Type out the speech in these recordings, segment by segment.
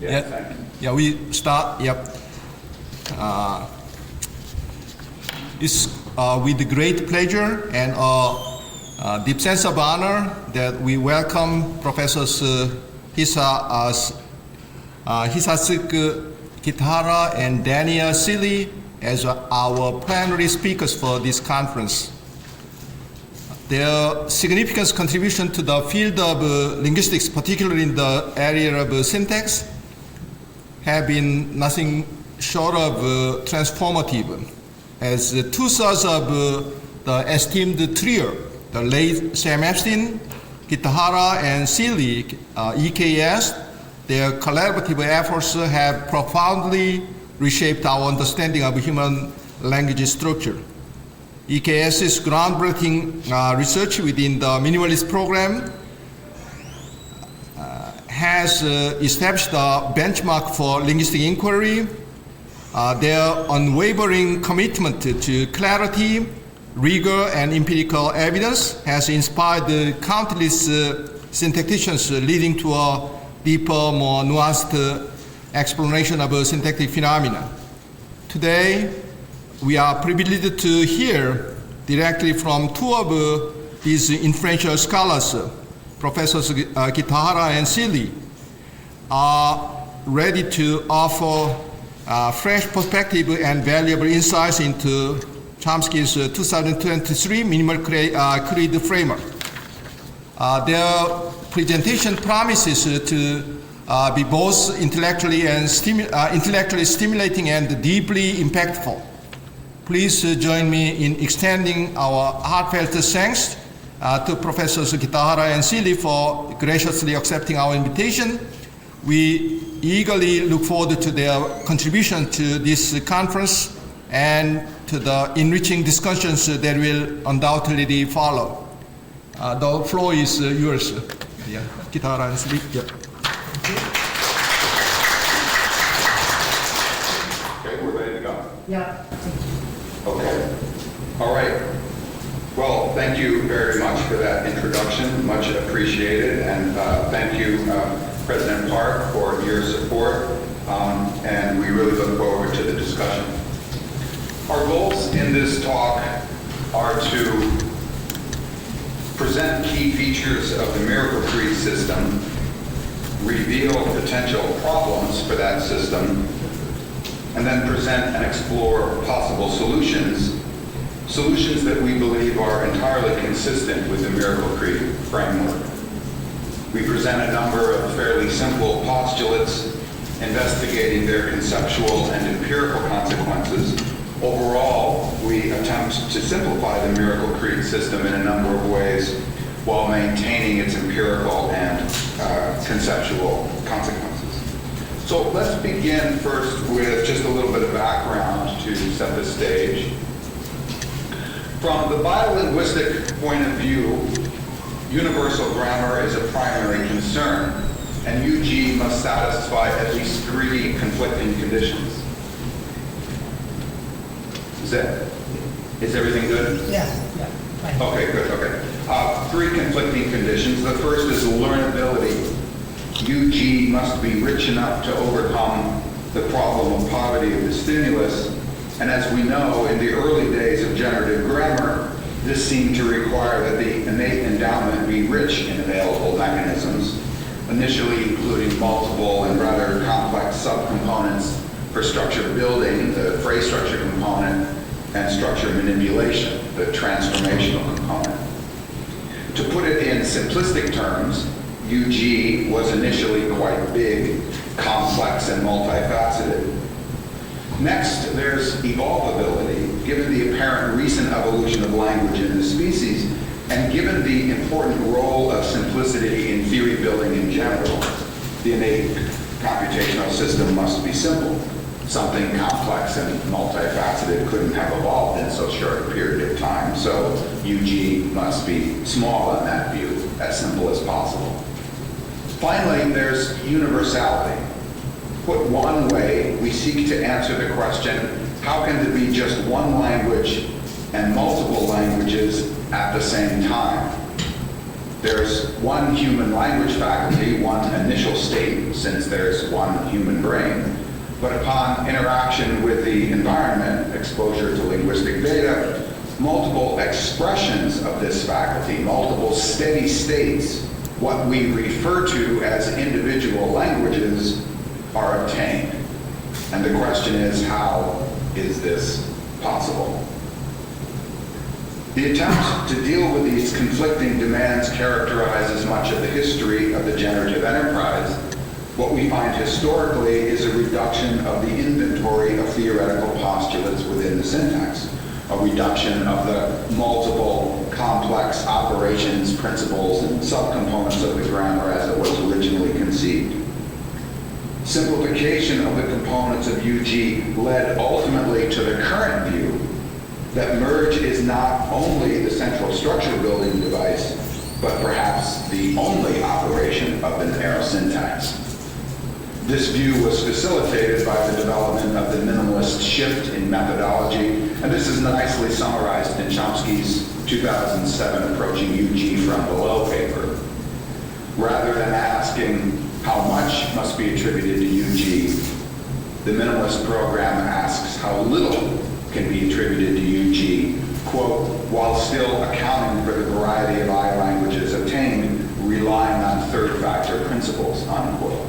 Yeah, we start. Yep. It's with great pleasure and deep sense of honor that we welcome Professors Hisatsugu, Kitahara, and Daniel Seeley as our plenary speakers for this conference. Their significant contribution to the field of linguistics, particularly in the area of syntax, have been nothing short of transformative. As two-thirds of the esteemed trio, the late Sam Epstein, Kitahara, and Seeley, EKS, their collaborative efforts have profoundly reshaped our understanding of human language structure. EKS's groundbreaking research within the minimalist program has established a benchmark for linguistic inquiry. Their unwavering commitment to clarity, rigor, and empirical evidence has inspired countless syntacticians, leading to a deeper, more nuanced explanation of syntactic phenomena. Today, we are privileged to hear directly from two of these influential scholars, Professors Kitahara and Seeley, are ready to offer fresh perspective and valuable insights into Chomsky's 2023 Minimal Creed Framework. Their presentation promises to be both intellectually stimulating and deeply impactful. Please join me in extending our heartfelt thanks to Professors Kitahara and Seeley for graciously accepting our invitation. We eagerly look forward to their contribution to this conference and to the enriching discussions that will undoubtedly follow. The floor is yours. Yeah, Kitahara and Seeley. Yeah. Okay, we're ready to go? Yeah. Okay. All right. Well, thank you very much for that introduction. Much appreciated. And thank you, President Park, for your support. And we really look forward to the discussion. Our goals in this talk are to present key features of the Miracle Creed system, reveal potential problems for that system, and then present and explore possible solutions that we believe are entirely consistent with the Miracle Creed framework. We present a number of fairly simple postulates, investigating their conceptual and empirical consequences. Overall, we attempt to simplify the Miracle Creed system in a number of ways while maintaining its empirical and conceptual consequences. So let's begin first with just a little bit of background to set the stage. From the biolinguistic point of view, universal grammar is a primary concern, and UG must satisfy at least three conflicting conditions. Is everything good? Yeah. Fine. Okay, good, okay. Three conflicting conditions. The first is learnability. UG must be rich enough to overcome the problem of poverty of the stimulus. And as we know, in the early days of generative grammar, this seemed to require that the innate endowment be rich in available mechanisms, initially including multiple and rather complex subcomponents for structure building, the phrase structure component, and structure manipulation, the transformational component. To put it in simplistic terms, UG was initially quite big, complex, and multifaceted. Next, there's evolvability. Given the apparent recent evolution of language in the species, and given the important role of simplicity in theory building in general, the innate computational system must be simple. Something complex and multifaceted couldn't have evolved in so short a period of time, so UG must be small in that view, as simple as possible. Finally, there's universality. Put one way, we seek to answer the question, how can there be just one language and multiple languages at the same time? There's one human language faculty, one initial state, since there's one human brain. But upon interaction with the environment, exposure to linguistic data, multiple expressions of this faculty, multiple steady states, what we refer to as individual languages, are obtained. And the question is, how is this possible? The attempt to deal with these conflicting demands characterizes much of the history of the generative enterprise. What we find historically is a reduction of the inventory of theoretical postulates within the syntax, a reduction of the multiple complex operations, principles, and subcomponents of the grammar as it was originally conceived. Simplification of the components of UG led ultimately to the current view that merge is not only the central structure building device, but perhaps the only operation of the narrow syntax. This view was facilitated by the development of the minimalist shift in methodology, and this is nicely summarized in Chomsky's 2007 Approaching UG from Below paper. Rather than asking how much must be attributed to UG, the minimalist program asks how little can be attributed to UG, quote, while still accounting for the variety of I languages obtained, relying on third factor principles, unquote.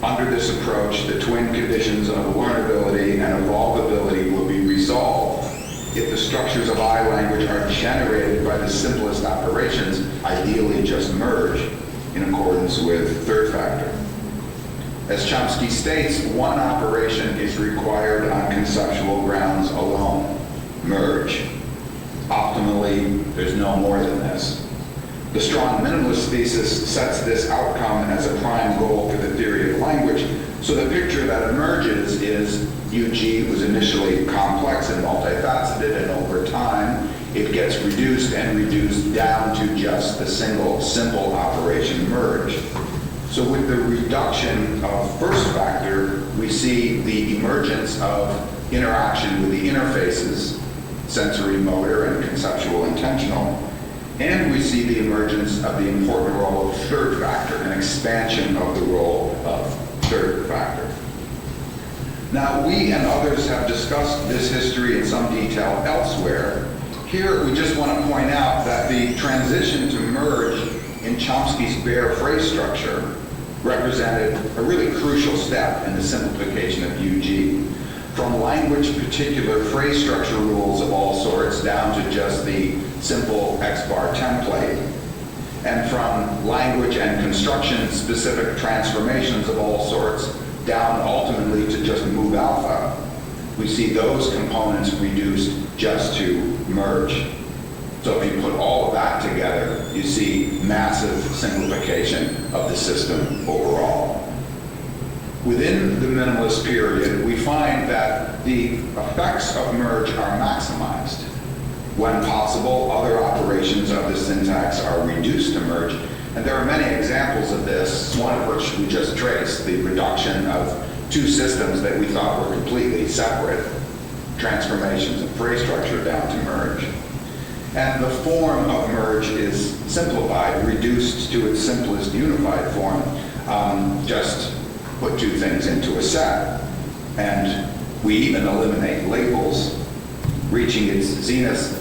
Under this approach, the twin conditions of learnability and evolvability will be resolved if the structures of I language are generated by the simplest operations, ideally just merge, in accordance with third factor. As Chomsky states, one operation is required on conceptual grounds alone, merge. Optimally, there's no more than this. The strong minimalist thesis sets this outcome as a prime goal for the theory of language, so the picture that emerges is UG was initially complex and multifaceted, and over time, it gets reduced and reduced down to just the single simple operation merge. So with the reduction of first factor, we see the emergence of interaction with the interfaces, sensory, motor, and conceptual intentional, and we see the emergence of the important role of third factor, an expansion of the role of third factor. Now, we and others have discussed this history in some detail elsewhere. Here, we just want to point out that the transition to merge in Chomsky's bare phrase structure represented a really crucial step in the simplification of UG. From language-particular phrase structure rules of all sorts down to just the simple X-bar template, and from language and construction-specific transformations of all sorts down ultimately to just move alpha, we see those components reduced just to merge. So if you put all of that together, you see massive simplification of the system overall. Within the minimalist period, we find that the effects of merge are maximized. When possible, other operations of the syntax are reduced to merge. And there are many examples of this, one of which we just traced, the reduction of two systems that we thought were completely separate, transformations of phrase structure down to merge. And the form of merge is simplified, reduced to its simplest unified form. Just put two things into a set. And we even eliminate labels, reaching its zenith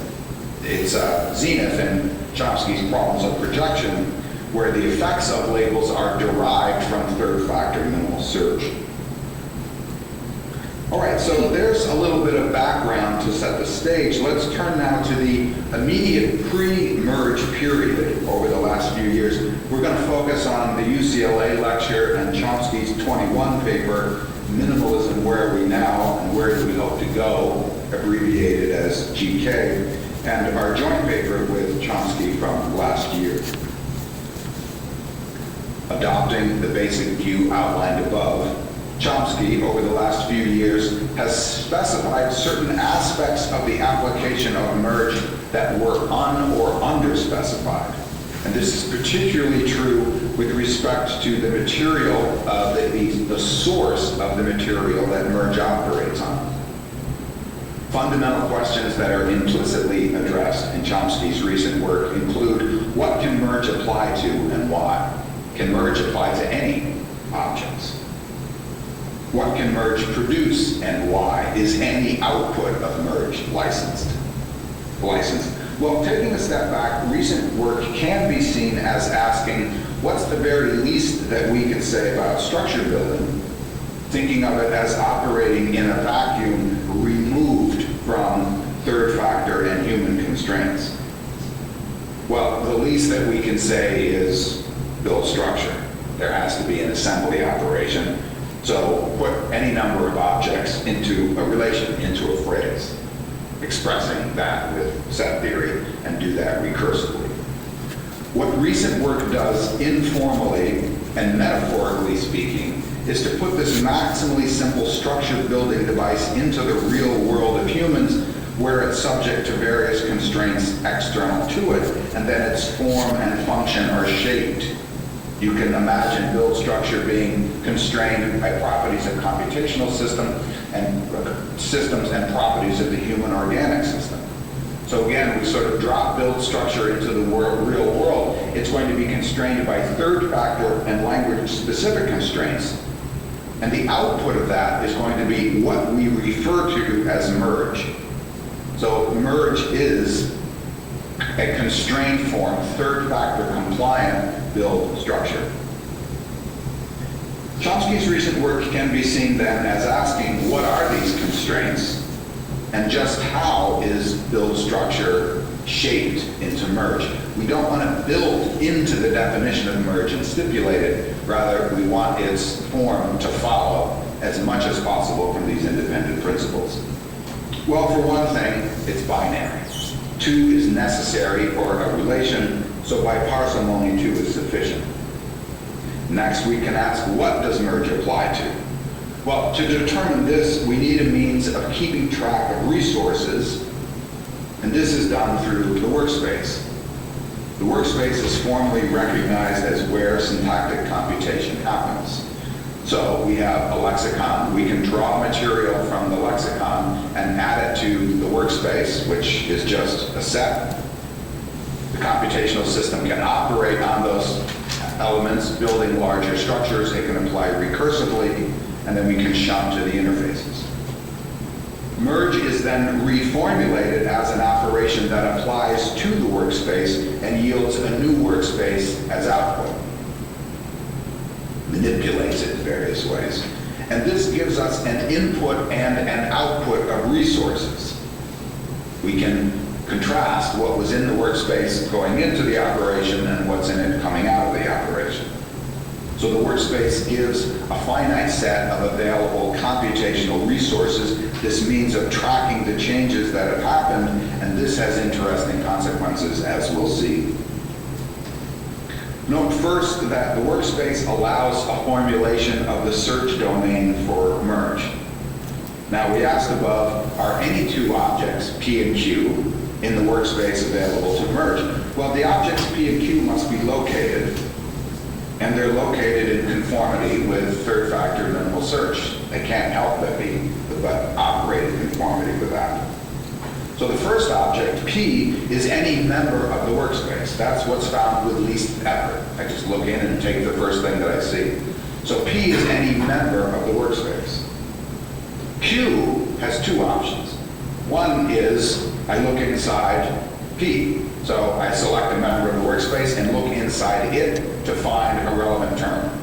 in Chomsky's problems of projection, where the effects of labels are derived from third factor minimal search. All right, so there's a little bit of background to set the stage. Let's turn now to the immediate pre-merge period over the last few years. We're going to focus on the UCLA lecture and Chomsky's 21 paper, Minimalism, Where Are We Now and Where Do We Hope to Go, abbreviated as GK, and our joint paper with Chomsky from last year. Adopting the basic view outlined above, Chomsky, over the last few years, has specified certain aspects of the application of merge that were un- or underspecified. And this is particularly true with respect to the material, the source of the material that merge operates on. Fundamental questions that are implicitly addressed in Chomsky's recent work include: what can merge apply to and why? Can merge apply to any objects? What can merge produce and why? Is any output of merge licensed? Well, taking a step back, recent work can be seen as asking, what's the very least that we can say about structure building, thinking of it as operating in a vacuum removed from third factor and human constraints? Well, the least that we can say is build structure. There has to be an assembly operation. So put any number of objects into a relation, into a phrase, expressing that with set theory, and do that recursively. What recent work does informally and metaphorically speaking is to put this maximally simple structure building device into the real world of humans, where it's subject to various constraints external to it, and then its form and function are shaped. You can imagine build structure being constrained by properties of computational systems and properties of the human organic system. So again, we sort of drop build structure into the real world. It's going to be constrained by third factor and language-specific constraints. And the output of that is going to be what we refer to as merge. So merge is a constrained form, third factor compliant build structure. Chomsky's recent work can be seen then as asking, what are these constraints, and just how is build structure shaped into merge? We don't want to build into the definition of merge and stipulate it. Rather, we want its form to follow as much as possible from these independent principles. Well, for one thing, it's binary. 2 is necessary for a relation, so by parsimony 2 is sufficient. Next, we can ask, what does merge apply to? Well, to determine this, we need a means of keeping track of resources, and this is done through the workspace. The workspace is formally recognized as where syntactic computation happens. So we have a lexicon. We can draw material from the lexicon and add it to the workspace, which is just a set. The computational system can operate on those elements, building larger structures. It can apply recursively, and then we can shunt to the interfaces. Merge is then reformulated as an operation that applies to the workspace and yields a new workspace as output. Manipulates it in various ways. And this gives us an input and an output of resources. We can contrast what was in the workspace going into the operation and what's in it coming out of the operation. So the workspace gives a finite set of available computational resources, this means of tracking the changes that have happened, and this has interesting consequences, as we'll see. Note first that the workspace allows a formulation of the search domain for merge. Now, we asked above, are any 2 objects, P and Q, in the workspace available to merge? Well, the objects P and Q must be located, and they're located in conformity with third factor minimal search. They can't help but operate in conformity with that. So the first object, P, is any member of the workspace. That's what's found with least effort. I just look in and take the first thing that I see. So P is any member of the workspace. Q has 2 options. One is I look inside P. So I select a member of the workspace and look inside it to find a relevant term.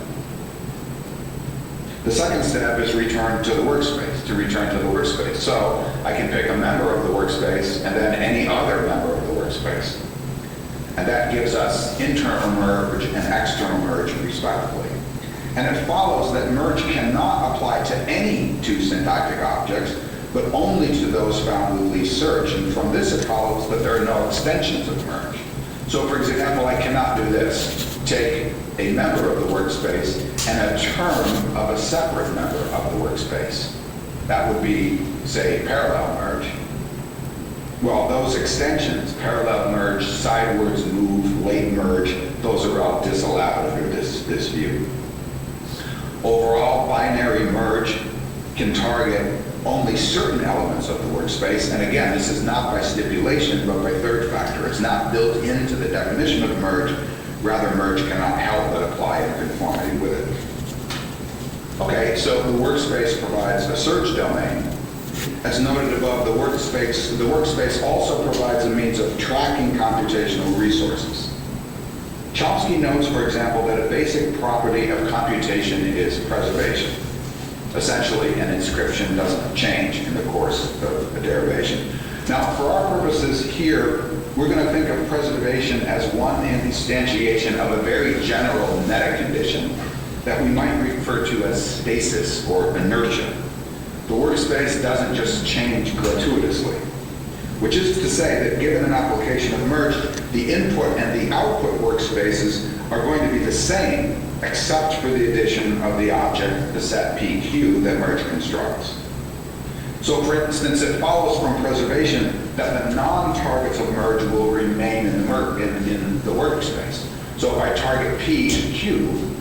The second step is return to the workspace, So I can pick a member of the workspace and then any other member of the workspace. And that gives us internal merge and external merge, respectively. And it follows that merge cannot apply to any 2 syntactic objects, but only to those found with least search. And from this it follows that there are no extensions of merge. So for example, I cannot do this. Take a member of the workspace and a term of a separate member of the workspace. That would be, say, parallel merge. Well, those extensions, parallel merge, sidewards move, late merge, those are all disallowed under this view. Overall, binary merge can target only certain elements of the workspace. And again, this is not by stipulation, but by third factor. It's not built into the definition of merge. Rather, merge cannot help but apply in conformity with it. Okay, so the workspace provides a search domain. As noted above, the workspace also provides a means of tracking computational resources. Chomsky notes, for example, that a basic property of computation is preservation. Essentially, an inscription doesn't change in the course of a derivation. Now, for our purposes here, we're going to think of preservation as one instantiation of a very general meta condition that we might refer to as stasis or inertia. The workspace doesn't just change gratuitously, which is to say that given an application of merge, the input and the output workspaces are going to be the same except for the addition of the object, the set PQ, that merge constructs. So for instance, it follows from preservation that the non-targets of merge will remain in the workspace. So if I target P and Q,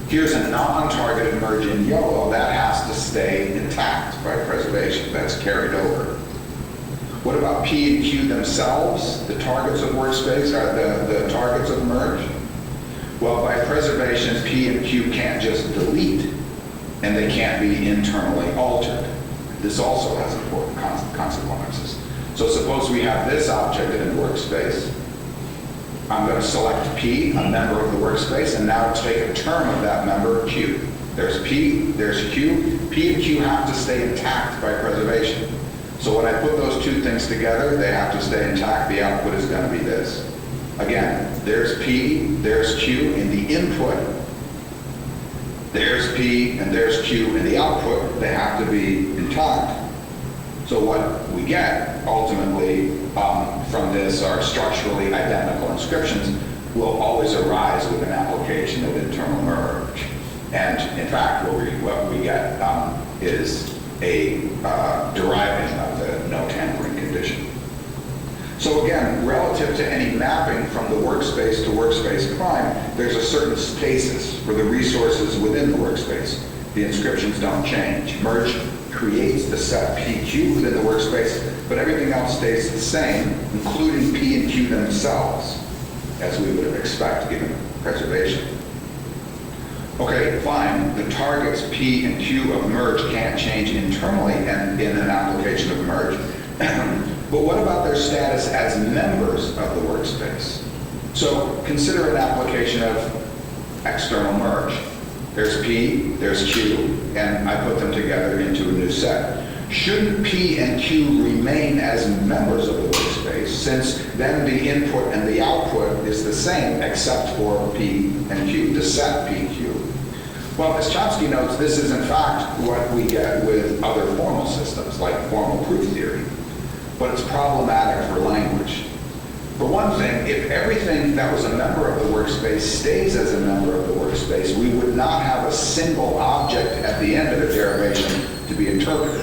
here's a non-targeted merge in yellow that has to stay intact by preservation. That's carried over. What about P and Q themselves? The targets of workspace are the targets of merge? Well, by preservation, P and Q can't just delete, and they can't be internally altered. This also has important consequences. So suppose we have this object in the workspace. I'm going to select P, a member of the workspace, and now take a term of that member, Q. There's P, there's Q. P and Q have to stay intact by preservation. So when I put those two things together, they have to stay intact. The output is going to be this. Again, there's P, there's Q in the input. There's P and there's Q in the output. They have to be intact. So what we get ultimately from this are structurally identical inscriptions will always arise with an application of internal merge. And in fact, what we get is a deriving of the no tampering condition. So again, relative to any mapping from the workspace to workspace prime, there's a certain stasis for the resources within the workspace. The inscriptions don't change. Merge creates the set PQ within the workspace, but everything else stays the same, including P and Q themselves, as we would have expected given preservation. Okay, fine. The targets P and Q of merge can't change internally and in an application of merge. But what about their status as members of the workspace? So consider an application of external merge. There's P, there's Q, and I put them together into a new set. Shouldn't P and Q remain as members of the workspace, since then the input and the output is the same except for P and Q, the set PQ? Well, as Chomsky notes, this is in fact what we get with other formal systems, like formal proof theory. But it's problematic for language. For one thing, if everything that was a member of the workspace stays as a member of the workspace, we would not have a single object at the end of a derivation to be interpreted.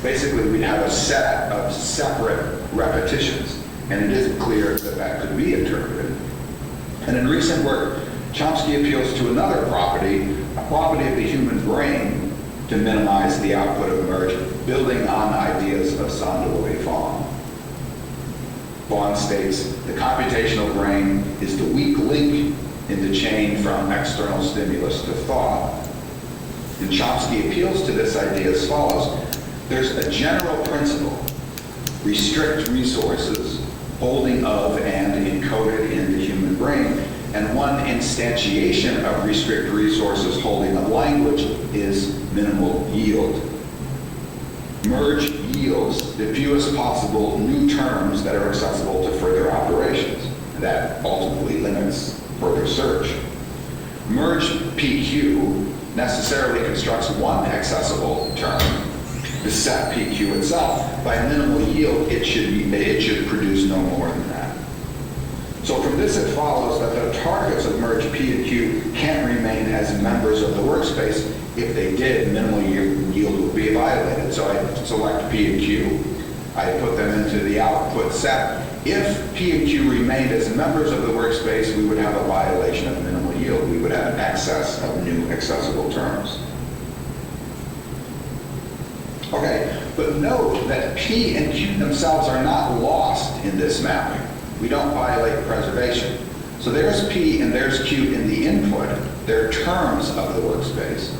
Basically, we'd have a set of separate repetitions, and it isn't clear that that could be interpreted. And in recent work, Chomsky appeals to another property, a property of the human brain, to minimize the output of merge, building on ideas of Sandow Vaughan. Vaughan states, the computational brain is the weak link in the chain from external stimulus to thought. And Chomsky appeals to this idea as follows. There's a general principle, restrict resources, holding of and encoded in the human brain, and one instantiation of restrict resources holding of language is minimal yield. Merge yields the fewest possible new terms that are accessible to further operations. That ultimately limits further search. Merge PQ necessarily constructs one accessible term, the set PQ itself. By minimal yield, it should produce no more than that. So from this it follows that the targets of merge P and Q can't remain as members of the workspace. If they did, minimal yield would be violated. So I select P and Q, I put them into the output set. If P and Q remained as members of the workspace, we would have a violation of minimal yield. We would have an excess of new accessible terms. Okay, but note that P and Q themselves are not lost in this mapping. We don't violate preservation. So there's P and there's Q in the input. They're terms of the workspace.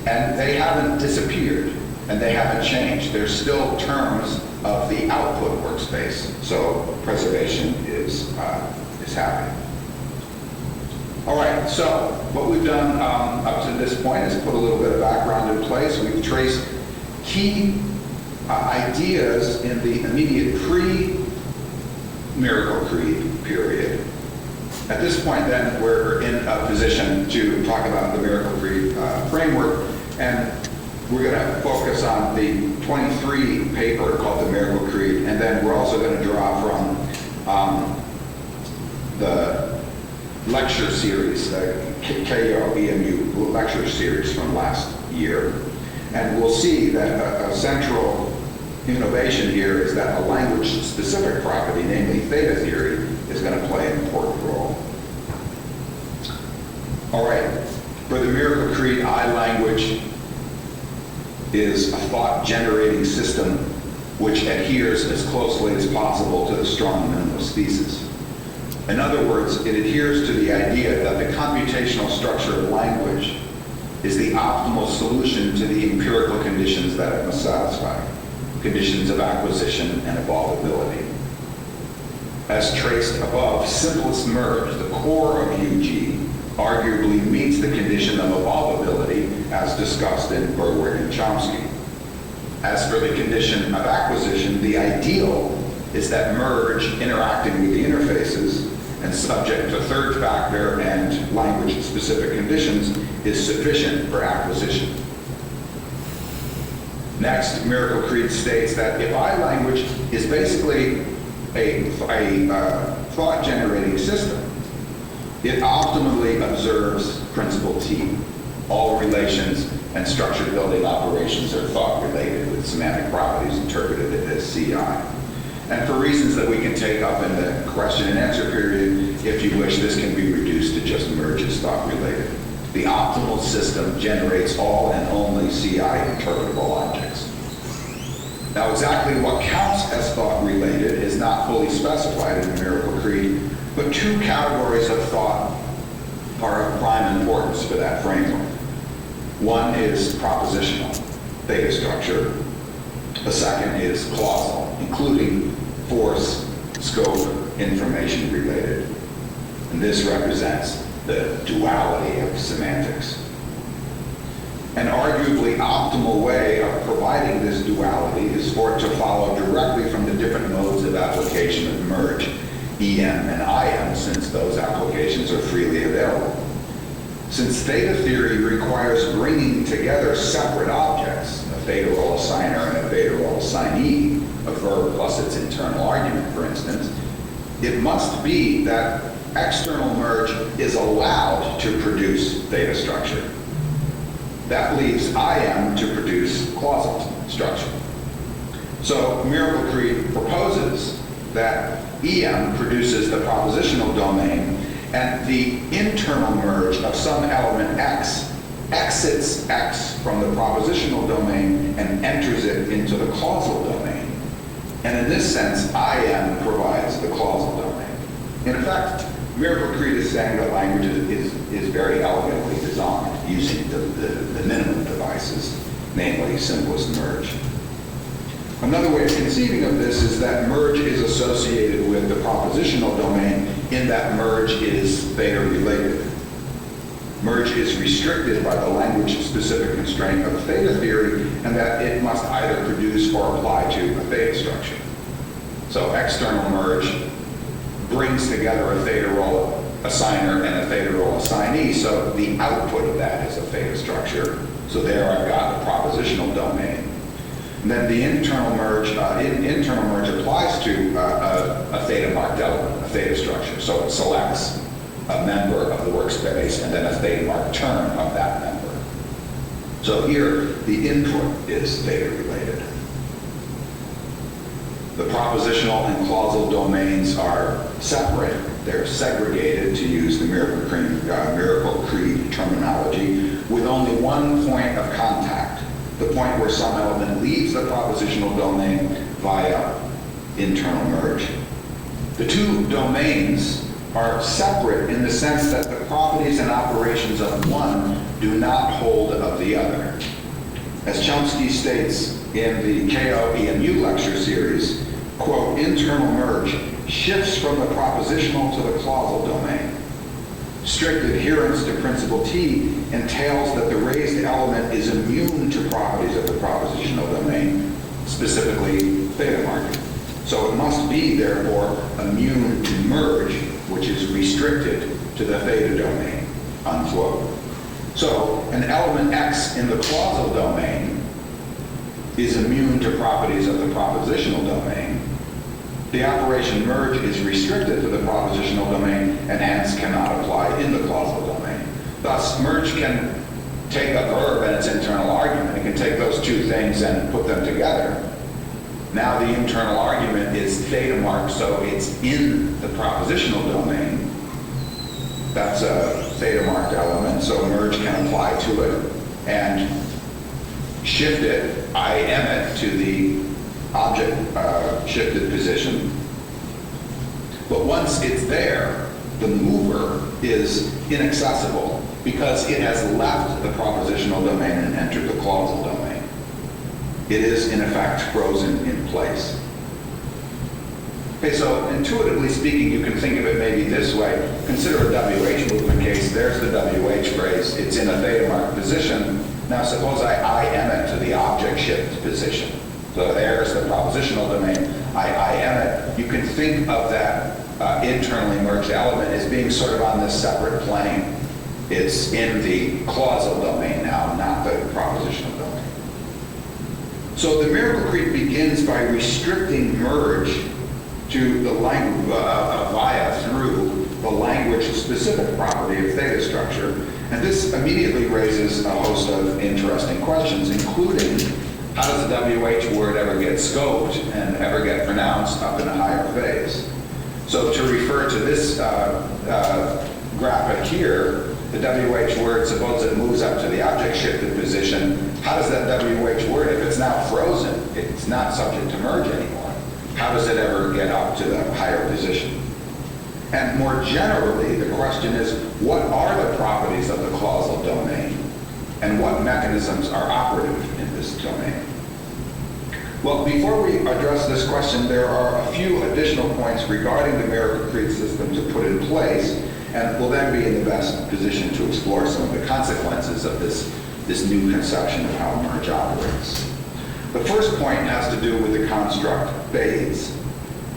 And they haven't disappeared, and they haven't changed. They're still terms of the output workspace. So preservation is happening. All right, so what we've done up to this point is put a little bit of background in place. We've traced key ideas in the immediate pre-Miracle Creed period. At this point, then, we're in a position to talk about the Miracle Creed framework, and we're going to focus on the 23 paper called the Miracle Creed, and then we're also going to draw from the lecture series, the Keio EMU lecture series from last year. And we'll see that a central innovation here is that a language-specific property, namely theta theory, is going to play an important role. All right, for the Miracle Creed, I-language is a thought-generating system which adheres as closely as possible to the strong minimalist thesis. In other words, it adheres to the idea that the computational structure of language is the optimal solution to the empirical conditions that it must satisfy, conditions of acquisition and evolvability. As traced above, simplest merge, the core of UG, arguably meets the condition of evolvability as discussed in Berwick and Chomsky. As for the condition of acquisition, the ideal is that merge interacting with the interfaces and subject to third factor and language-specific conditions is sufficient for acquisition. Next, Miracle Creed states that if I-language is basically a thought-generating system, it optimally observes principle T. All relations and structure building operations are thought-related with semantic properties interpreted as CI. And for reasons that we can take up in the question and answer period, if you wish, this can be reduced to just merge as thought-related. The optimal system generates all and only CI interpretable objects. Now, exactly what counts as thought-related is not fully specified in the Miracle Creed, but two categories of thought are of prime importance for that framework. One is propositional, theta structure. The second is clausal, including force, scope, information related. And this represents the duality of semantics. An arguably optimal way of providing this duality is for it to follow directly from the different modes of application of merge, EM and IM, since those applications are freely available. Since theta theory requires bringing together separate objects, a theta role assigner and a theta role assignee, a verb plus its internal argument, for instance, it must be that external merge is allowed to produce theta structure. That leaves IM to produce clausal structure. So Miracle Creed proposes that EM produces the propositional domain, and the internal merge of some element X exits X from the propositional domain and enters it into the clausal domain. And in this sense, IM provides the clausal domain. In effect, Miracle Creed is saying that language is very elegantly designed using the minimum devices, namely simplest merge. Another way of conceiving of this is that merge is associated with the propositional domain in that merge is theta related. Merge is restricted by the language-specific constraint of theta theory, and that it must either produce or apply to a theta structure. So external merge brings together a theta role assigner and a theta role assignee, so the output of that is a theta structure. So there I've got the propositional domain. And then the internal merge applies to a theta marked element, a theta structure. So it selects a member of the workspace and then a theta marked term of that member. So here, the input is theta related. The propositional and clausal domains are separate. They're segregated, to use the Miracle Creed terminology, with only one point of contact, the point where some element leaves the propositional domain via internal merge. The two domains are separate in the sense that the properties and operations of one do not hold of the other. As Chomsky states in the Keio EMU lecture series, quote, internal merge shifts from the propositional to the clausal domain. Strict adherence to principle T entails that the raised element is immune to properties of the propositional domain, specifically theta marking. So it must be, therefore, immune to merge, which is restricted to the theta domain, unquote. So an element X in the clausal domain is immune to properties of the propositional domain. The operation merge is restricted to the propositional domain and hence cannot apply in the clausal domain. Thus, merge can take a verb and its internal argument. It can take those two things and put them together. Now the internal argument is theta marked, so it's in the propositional domain. That's a theta marked element, so merge can apply to it and shift it, IM it to the object shifted position. But once it's there, the mover is inaccessible because it has left the propositional domain and entered the clausal domain. It is, in effect, frozen in place. Okay, so intuitively speaking, you can think of it maybe this way. Consider a WH movement case. There's the WH phrase. It's in a theta marked position. Now suppose I IM it to the object shift position. So there's the propositional domain. I IM it. You can think of that internally merged element as being sort of on this separate plane. It's in the clausal domain now, not the propositional domain. So the miracle creed begins by restricting merge to the language via through the language-specific property of theta structure, and this immediately raises a host of interesting questions, including how does the WH word ever get scoped and ever get pronounced up in a higher phase? So to refer to this graphic here, the WH word, suppose it moves up to the object shifted position, how does that WH word, if it's now frozen, it's not subject to merge anymore, how does it ever get up to the higher position? And more generally, the question is, what are the properties of the clausal domain? And what mechanisms are operative in this domain? Well, before we address this question, there are a few additional points regarding the miracle creed system to put in place, and we'll then be in the best position to explore some of the consequences of this new conception of how merge operates. The first point has to do with the construct phase.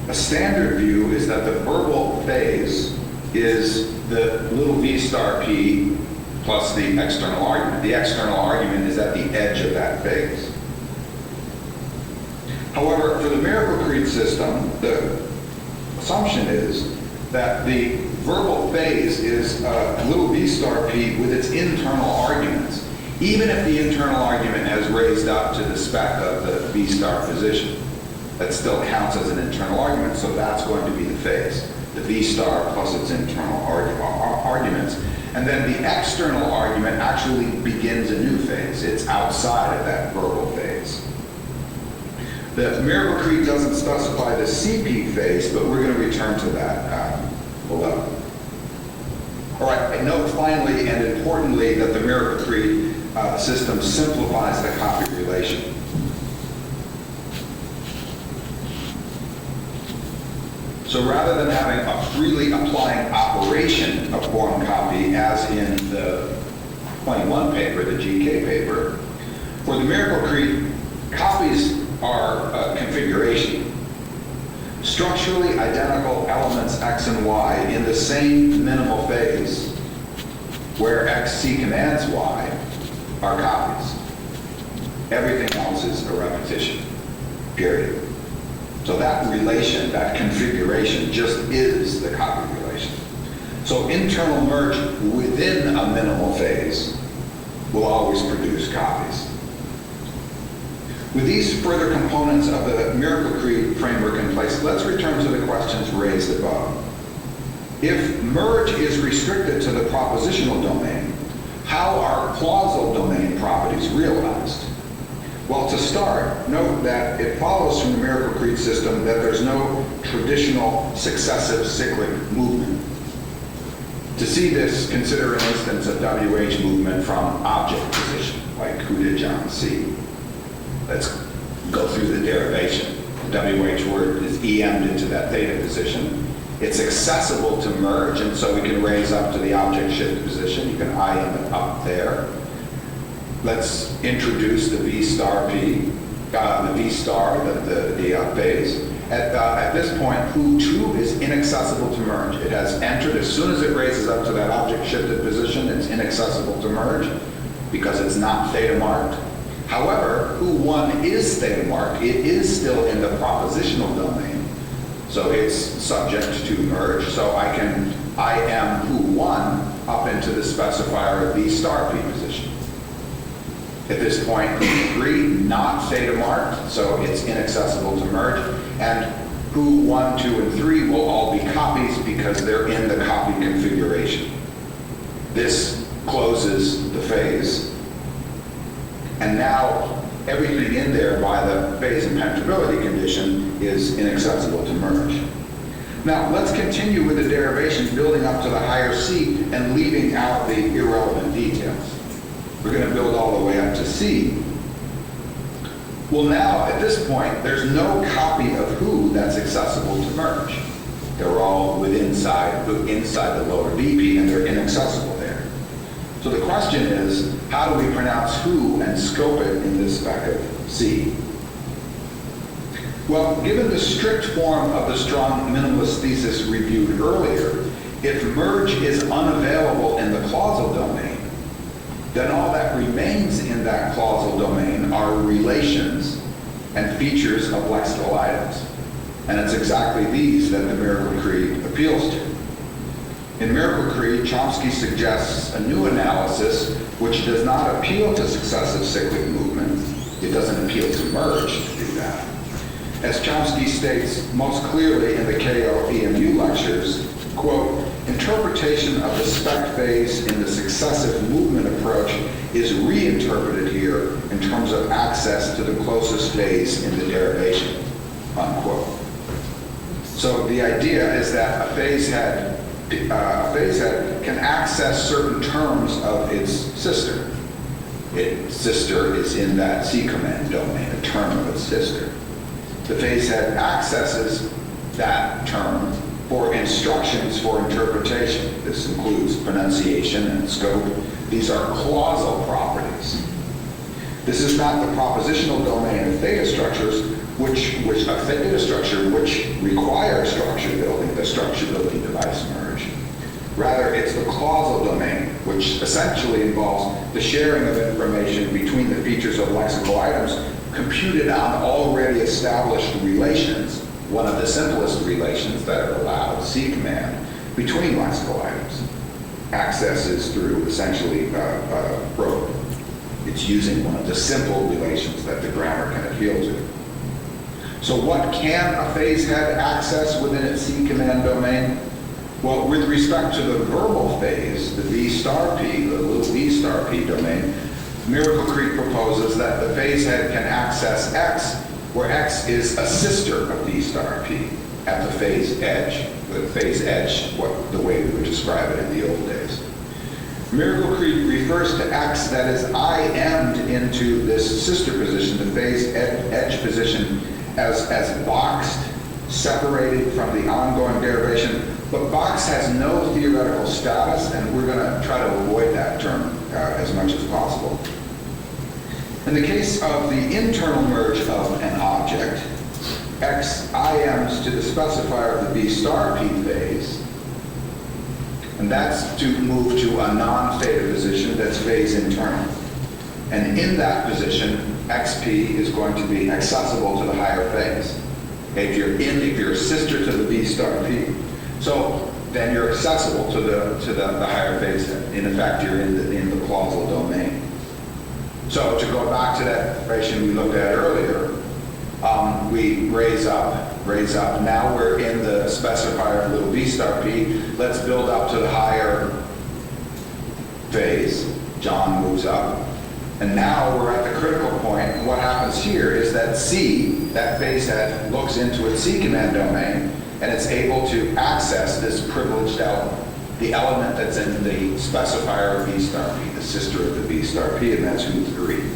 A standard view is that the verbal phase is the little v star p plus the external argument. The external argument is at the edge of that phase. However, for the miracle creed system, the assumption is that the verbal phase is little v star p with its internal arguments, even if the internal argument has raised up to the spec of the v star position. That still counts as an internal argument, so that's going to be the phase, the v star plus its internal arguments. And then the external argument actually begins a new phase. It's outside of that verbal phase. The miracle creed doesn't specify the CP phase, but we're going to return to that below. All right, I note finally and importantly that the miracle creed system simplifies the copy relation. So rather than having a freely applying operation of form copy, as in the 21 paper, the GK paper, for the miracle creed, copies are a configuration. Structurally identical elements X and Y in the same minimal phase, where X C commands Y, are copies. Everything else is a repetition, period. So that relation, that configuration, just is the copy relation. So internal merge within a minimal phase will always produce copies. With these further components of the miracle creed framework in place, let's return to the questions raised above. If merge is restricted to the propositional domain, how are clausal domain properties realized? Well, to start, note that it follows from the Miracle Creed system that there's no traditional successive cyclic movement. To see this, consider an instance of WH movement from object position, like who did John see? Let's go through the derivation. The WH word is EM'd into that theta position. It's accessible to merge, and so we can raise up to the object shift position. You can IM it up there. Let's introduce the V star P, the V star, the phase. At this point, who2 is inaccessible to merge. It has entered, as soon as it raises up to that object shifted position, it's inaccessible to merge because it's not theta marked. However, who1 is theta marked. It is still in the propositional domain, so it's subject to merge. So I can IM who1 up into the specifier of V star P position. At this point, who3 not theta marked, so it's inaccessible to merge, and who1, 2, and 3 will all be copies because they're in the copy configuration. This closes the phase, and now everything in there by the phase impenetrability condition is inaccessible to merge. Now let's continue with the derivation, building up to the higher C and leaving out the irrelevant details. We're going to build all the way up to C. Well, now at this point, there's no copy of who that's accessible to merge. They're all inside the lower VP, and they're inaccessible there. So the question is, how do we pronounce who and scope it in this spec of C? Well, given the strict form of the strong minimalist thesis reviewed earlier, if merge is unavailable in the clausal domain, then all that remains in that clausal domain are relations and features of lexical items. And it's exactly these that the Miracle Creed appeals to. In Miracle Creed, Chomsky suggests a new analysis which does not appeal to successive cyclic movement. It doesn't appeal to merge to do that. As Chomsky states most clearly in the Keio EMU lectures, quote, interpretation of the spec phase in the successive movement approach is reinterpreted here in terms of access to the closest phase in the derivation, unquote. So the idea is that a phase head can access certain terms of its sister. Its sister is in that C command domain, a term of its sister. The phase head accesses that term for instructions for interpretation. This includes pronunciation and scope. These are clausal properties. This is not the propositional domain of theta structures, which require structure building, the structure building device merge. Rather, it's the clausal domain, which essentially involves the sharing of information between the features of lexical items computed on already established relations, one of the simplest relations that are allowed, C command, between lexical items. Access is through essentially rote. It's using one of the simple relations that the grammar can appeal to. So what can a phase head access within its C command domain? Well, with respect to the verbal phase, the V star P, the little V star P domain, Miracle Creed proposes that the phase head can access X, where X is a sister of V star P at the phase edge. The phase edge, the way we would describe it in the old days. Miracle Creed refers to X that is IM'd into this sister position, the phase edge position, as boxed, separated from the ongoing derivation. But box has no theoretical status, and we're going to try to avoid that term as much as possible. In the case of the internal merge of an object, X IMs to the specifier of the V star P phase, and that's to move to a non-theta position that's phase internal. And in that position, XP is going to be accessible to the higher phase. If you're a sister to the V star P, so then you're accessible to the higher phase. In effect, you're in the clausal domain. So to go back to that relation we looked at earlier, we raise up. Now we're in the specifier of little V star P. Let's build up to the higher phase. John moves up. And now we're at the critical point. And what happens here is that C, that base head, looks into its C command domain, and it's able to access this privileged element, the element that's in the specifier of B star P, the sister of the B star P, and that's who's agreed.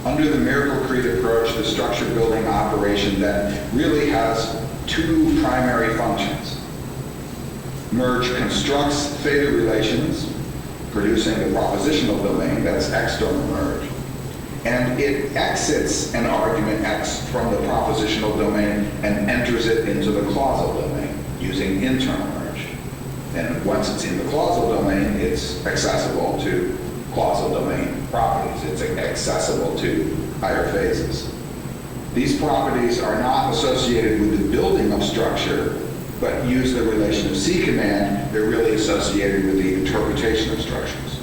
Under the Miracle Creed approach, the structure building operation then really has two primary functions. Merge constructs theta relations, producing the propositional domain, that's external merge. And it exits an argument X from the propositional domain and enters it into the clausal domain using internal merge. And once it's in the clausal domain, it's accessible to clausal domain properties. It's accessible to higher phases. These properties are not associated with the building of structure, but use the relation of C command. They're really associated with the interpretation of structures.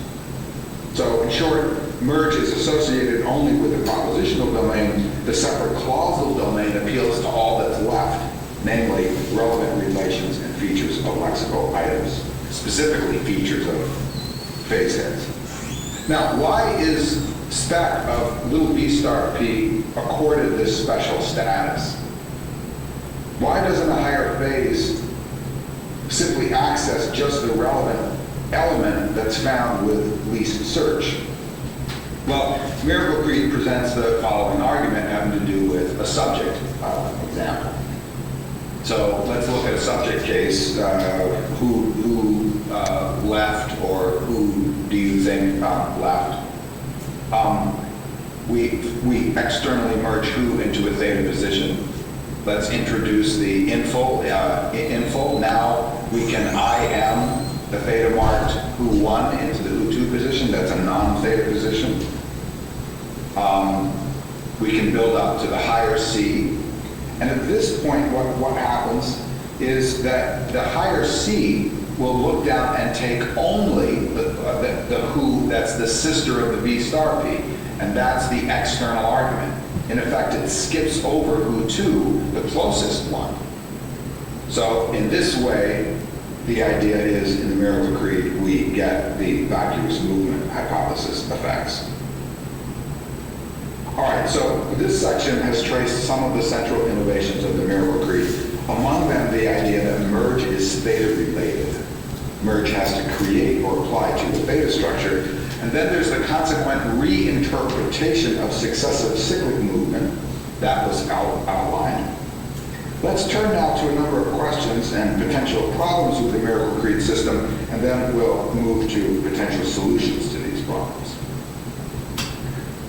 So in short, merge is associated only with the propositional domain. The separate clausal domain appeals to all that's left, namely relevant relations and features of lexical items, specifically features of phase heads. Now, why is spec of little b star p accorded this special status? Why doesn't a higher phase simply access just the relevant element that's found with least search? Well, Miracle Creed presents the following argument having to do with a subject example. So let's look at a subject case. Who left, or who do you think left? We externally merge who into a theta position. Let's introduce the info. Now we can IM the theta marked who1 into the who2 position. That's a non-theta position. We can build up to the higher C. And at this point, what happens is that the higher C will look down and take only the who, that's the sister of the B star P, and that's the external argument. In effect, it skips over who2, the closest one. So in this way, the idea is in the Miracle Creed, we get the vacuous movement hypothesis effects. All right, so this section has traced some of the central innovations of the Miracle Creed. Among them, the idea that merge is theta related. Merge has to create or apply to the theta structure. And then there's the consequent reinterpretation of successive cyclic movement that was outlined. Let's turn now to a number of questions and potential problems with the Miracle Creed system, and then we'll move to potential solutions to these problems.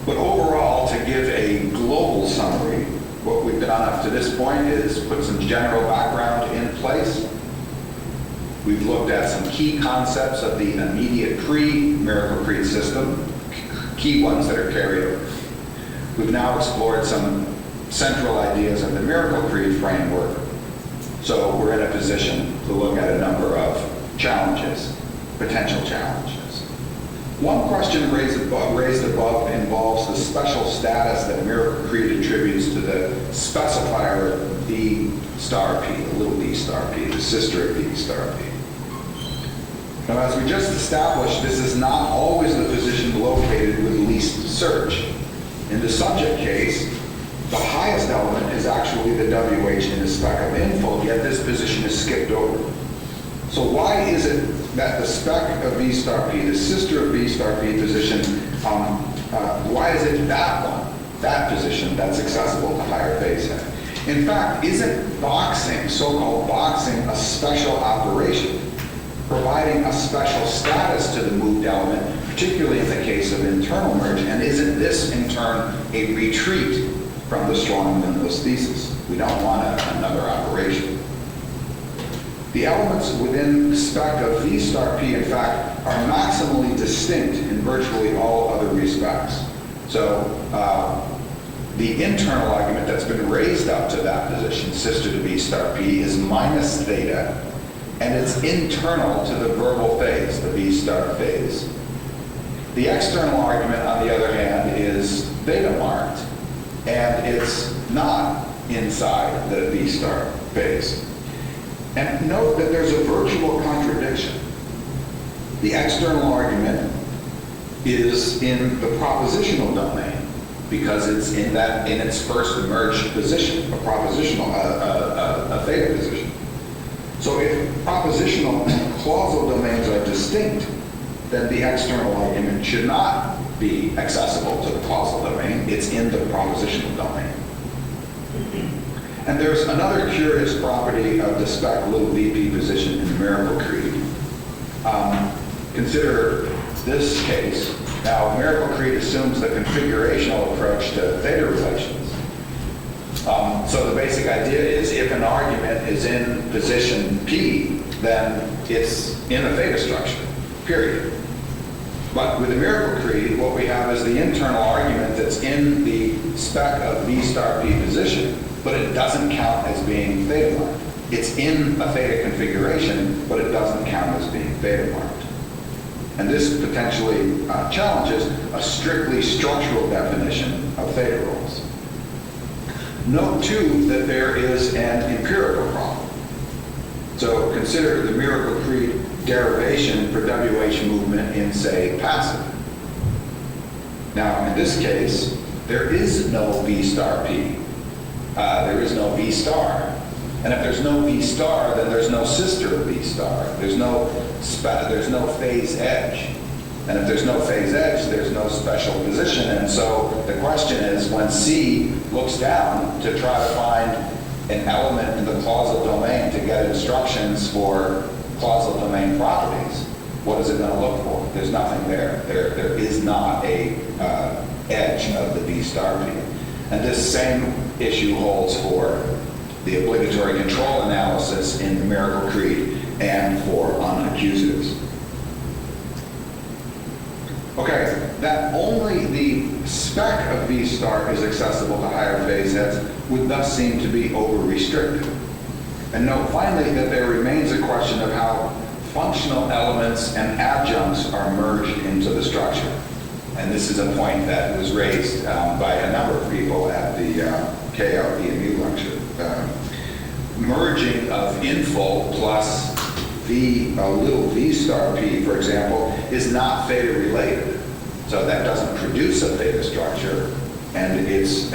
But overall, to give a global summary, what we've done up to this point is put some general background in place. We've looked at some key concepts of the immediate pre-Miracle Creed system, key ones that are carried over. We've now explored some central ideas of the Miracle Creed framework. So we're in a position to look at a number of challenges, potential challenges. One question raised above involves the special status that Miracle Creed attributes to the specifier of B star P, the little b star P, the sister of B star P. Now, as we just established, this is not always the position located with least search. In the subject case, the highest element is actually the WH in the spec of info, yet this position is skipped over. So why is it that the spec of B star P, the sister of B star P position, why is it that one, that position, that's accessible to higher phase head? In fact, isn't boxing, so-called boxing, a special operation, providing a special status to the moved element, particularly in the case of internal merge, and isn't this, in turn, a retreat from the strong minimalist thesis? We don't want another operation. The elements within the spec of V star P, in fact, are maximally distinct in virtually all other respects. So the internal argument that's been raised up to that position, sister to B star P, is minus theta, and it's internal to the verbal phase, the B star phase. The external argument, on the other hand, is theta marked, and it's not inside the B star phase. And note that there's a virtual contradiction. The external argument is in the propositional domain because it's in its first emerged position, a propositional, a theta position. So if propositional clausal domains are distinct, then the external argument should not be accessible to the clausal domain. It's in the propositional domain. And there's another curious property of the spec little VP position in numerical creed. Consider this case. Now, numerical creed assumes the configurational approach to theta relations. So the basic idea is if an argument is in position P, then it's in a theta structure, period. But with numerical creed, what we have is the internal argument that's in the spec of V star P position, but it doesn't count as being theta marked. It's in a theta configuration, but it doesn't count as being theta marked. And this potentially challenges a strictly structural definition of theta rules. Note too that there is an empirical problem. So consider the numerical creed derivation for WH movement in, say, passive. Now, in this case, there is no V star P. There is no V star. And if there's no V star, then there's no sister V star. There's no phase edge. And if there's no phase edge, there's no special position. And so the question is, when C looks down to try to find an element in the clausal domain to get instructions for clausal domain properties, what is it going to look for? There's nothing there. There is not a edge of the V star P. And this same issue holds for the obligatory control analysis in numerical creed and for unaccusatives. Okay, that only the spec of V star is accessible to higher phase heads would thus seem to be over-restricted. And note finally that there remains a question of how functional elements and adjuncts are merged into the structure. And this is a point that was raised by a number of people at the Keio EMU lecture. Merging of info plus a little V star P, for example, is not theta related. So that doesn't produce a theta structure, and it's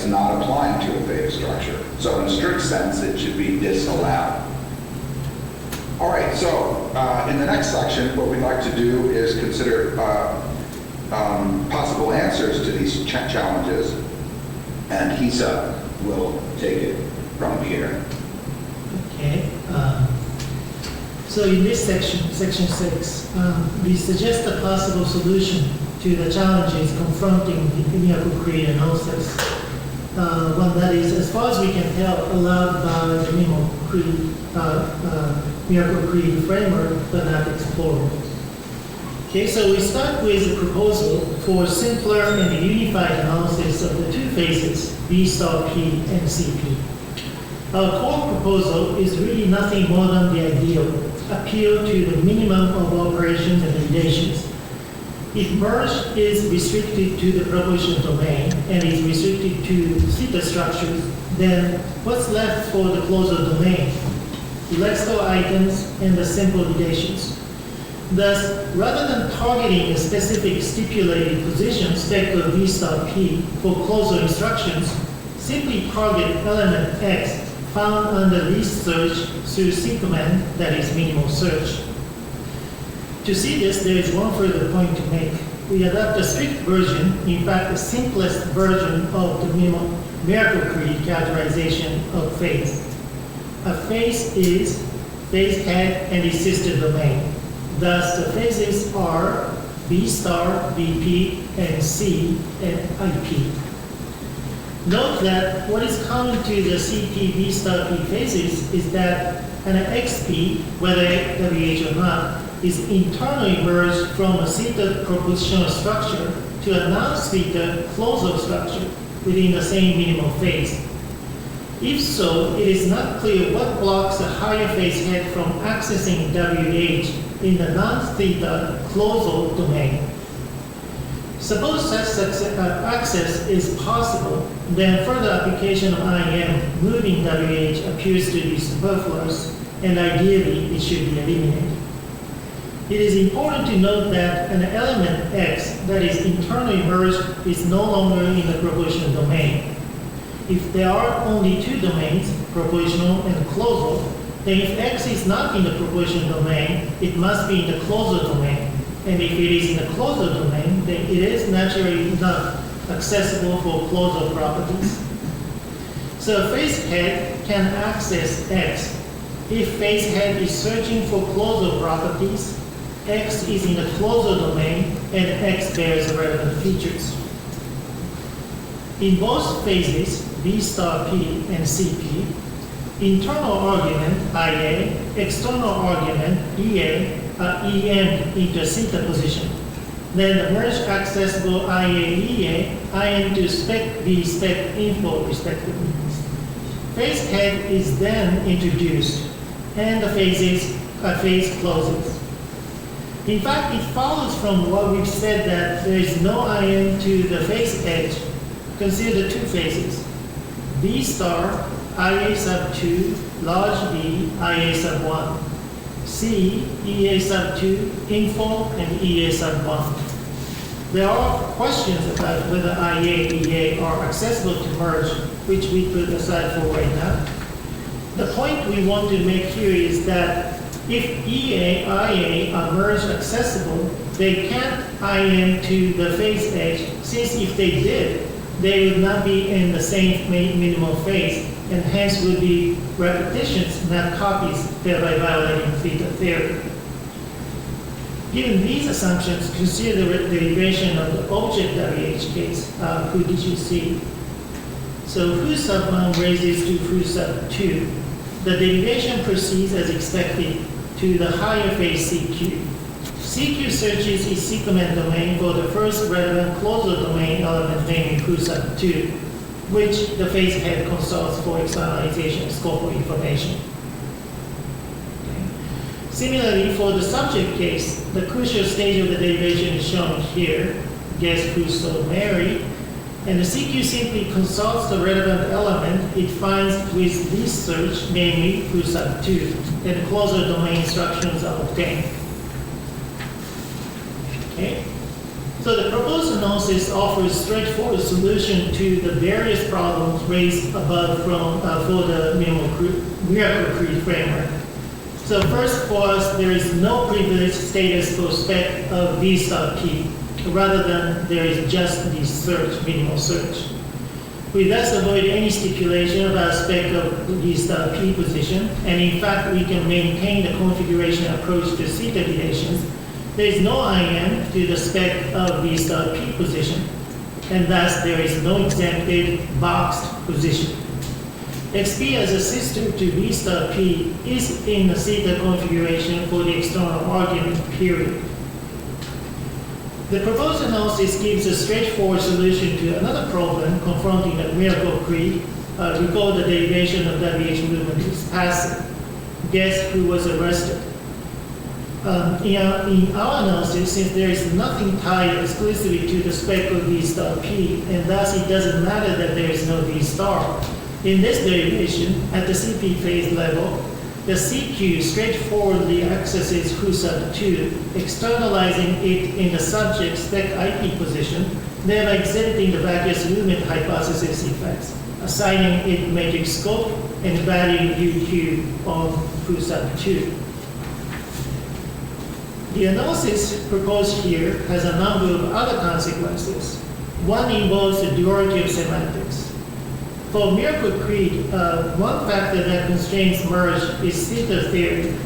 not applying to a theta structure. So in a strict sense, it should be disallowed. All right, so in the next section, what we'd like to do is consider possible answers to these challenges, and Hisa will take it from here. Okay. So in this section 6, we suggest a possible solution to the challenges confronting the numerical creed analysis. One that is, as far as we can tell, allowed by the numerical creed framework, but not explored. Okay, so we start with a proposal for simpler and unified analysis of the two phases, V star P and CP. Our core proposal is really nothing more than the ideal, appeal to the minimum of operations and relations. If merge is restricted to the propositional domain and is restricted to theta structures, then what's left for the clausal domain? Lexical items and the simple relations. Thus, rather than targeting a specific stipulated position spec of V star P for clausal instructions, simply target element X found under least search through C-command, that is minimal search. To see this, there is one further point to make. We adopt a strict version, in fact the simplest version of the numerical creed characterization of phase. A phase is phase head and its sister domain. Thus the phases are V star, VP, and C, and IP. Note that what is common to the CP V star P phases is that an XP, whether WH or not, is internally merged from a theta propositional structure to a non-theta clausal structure within the same minimal phase. If so, it is not clear what blocks a higher phase head from accessing WH in the non-theta clausal domain. Suppose such access is possible, then further application of IM moving WH appears to be superfluous, and ideally it should be eliminated. It is important to note that an element X that is internally merged is no longer in the propositional domain. If there are only two domains, propositional and closal, then if X is not in the propositional domain, it must be in the closal domain. And if it is in the closal domain, then it is naturally not accessible for closal properties. So a face head can access X. If face head is searching for closal properties, X is in the closal domain and X bears relevant features. In both phases, B star P and CP, internal argument IA, external argument EA are EM into theta position. Then the merged accessible IA EA IM to spec B spec info respectively. Phase head is then introduced and the phase closes. In fact, it follows from what we've said that there is no IM to the phase edge. Consider the two phases. B star, IA sub 2, large B, IA sub 1. C, EA sub 2, info, and EA sub 1. There are questions about whether IA, EA are accessible to merge, which we put aside for right now. The point we want to make here is that if EA, IA are merged accessible, they can't IM to the phase edge, since if they did, they would not be in the same minimal phase, and hence would be repetitions, not copies, thereby violating theta theory. Given these assumptions, consider the derivation of the object WH case. Who did you see? So who sub 1 raises to who sub 2. The derivation proceeds as expected to the higher phase CQ. CQ searches its sequence domain for the first relevant closal domain element named who sub 2, which the phase head consults for externalization of scope of information. Similarly, for the subject case, the crucial stage of the derivation is shown here. Guess who saw Mary? And the CQ simply consults the relevant element it finds with this search, namely who sub 2, and closure domain instructions are obtained. Okay? So the proposed analysis offers straightforward solution to the various problems raised above for the miracle creed framework. So first for us, there is no privileged status for spec of V sub P, rather than there is just the search, minimal search. We thus avoid any stipulation about spec of V sub P position, and in fact we can maintain the configuration approach to theta relations. There is no IM to the spec of V sub P position, and thus there is no exempted boxed position. XP as a sister to V star P is in the theta configuration for the external argument period. The proposed analysis gives a straightforward solution to another problem confronting the miracle creed. Recall the derivation of WH movement is passive. Guess who was arrested? In our analysis, since there is nothing tied exclusively to the spec of V star P, and thus it doesn't matter that there is no V star, in this derivation, at the CP phase level, the CQ straightforwardly accesses who sub 2, externalizing it in the subject spec IP position, thereby exhibiting the vacuous movement hypothesis effects, assigning it matrix scope and valuing UQ of who sub 2. The analysis proposed here has a number of other consequences. One involves the duality of semantics. For miracle creed, one factor that constrains merge is theta theory.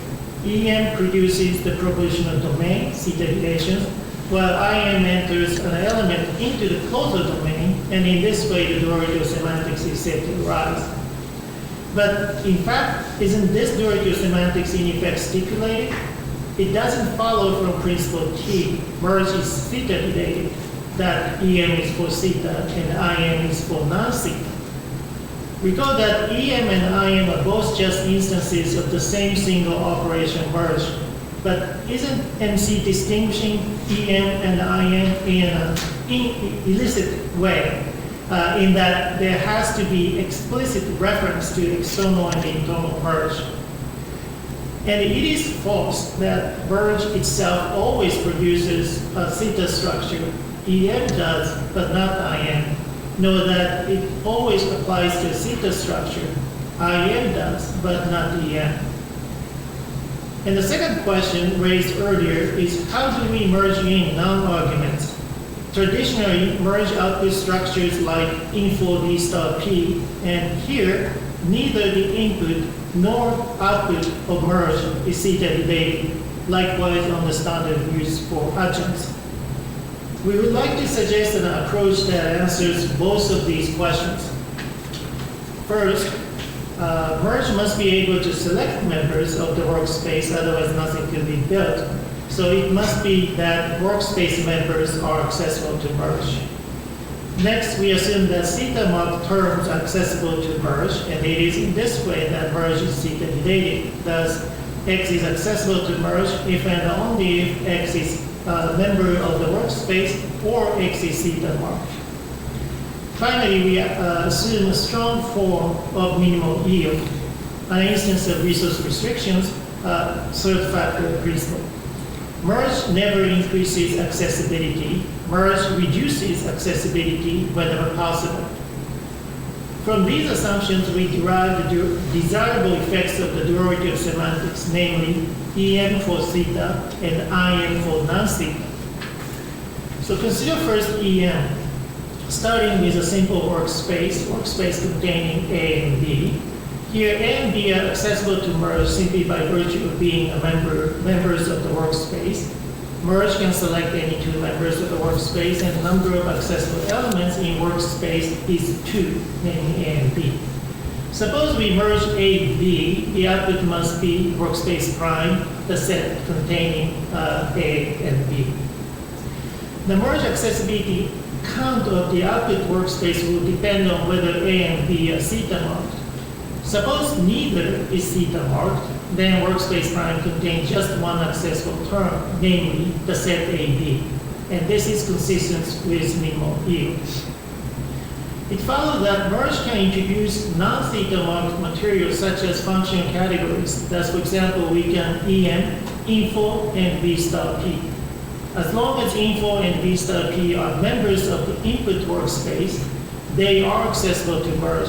EM produces the propositional domain, theta relations, while IM enters an element into the closure domain, and in this way the duality of semantics is said to arise. But in fact, isn't this duality of semantics in effect stipulated? It doesn't follow from principle T, merge is theta related, that EM is for theta and IM is for non-theta. Recall that EM and IM are both just instances of the same single operation merge, but isn't MC distinguishing EM and IM in an illicit way, in that there has to be explicit reference to external and internal merge? And it is false that merge itself always produces a theta structure. EM does, but not IM. Know that it always applies to a theta structure. IM does, but not EM. And the second question raised earlier is how do we merge in non-arguments? Traditionally, merge output structures like info d star p, and here, neither the input nor output of merge is theta related, likewise on the standard used for adjuncts. We would like to suggest an approach that answers both of these questions. First, merge must be able to select members of the workspace, otherwise nothing can be built. So it must be that workspace members are accessible to merge. Next, we assume that theta marked terms are accessible to merge, and it is in this way that merge is theta related. Thus, X is accessible to merge if and only if X is a member of the workspace or X is theta marked. Finally, we assume a strong form of minimal yield, an instance of resource restrictions, third factor principle. Merge never increases accessibility. Merge reduces accessibility whenever possible. From these assumptions, we derive the desirable effects of the duality of semantics, namely EM for theta and IM for non-theta. So consider first EM, starting with a simple workspace containing A and B. Here, A and B are accessible to merge simply by virtue of being members of the workspace. Merge can select any two members of the workspace, and the number of accessible elements in workspace is 2, namely A and B. Suppose we merge A and B, the output must be workspace prime, the set containing A and B. The merge accessibility count of the output workspace will depend on whether A and B are theta marked. Suppose neither is theta marked, then workspace prime contains just one accessible term, namely the set AB, and this is consistent with minimal yield. It follows that merge can introduce non-theta marked material such as function categories. Thus, for example, we can EM, info, and B star P. As long as info and B star P are members of the input workspace, they are accessible to merge.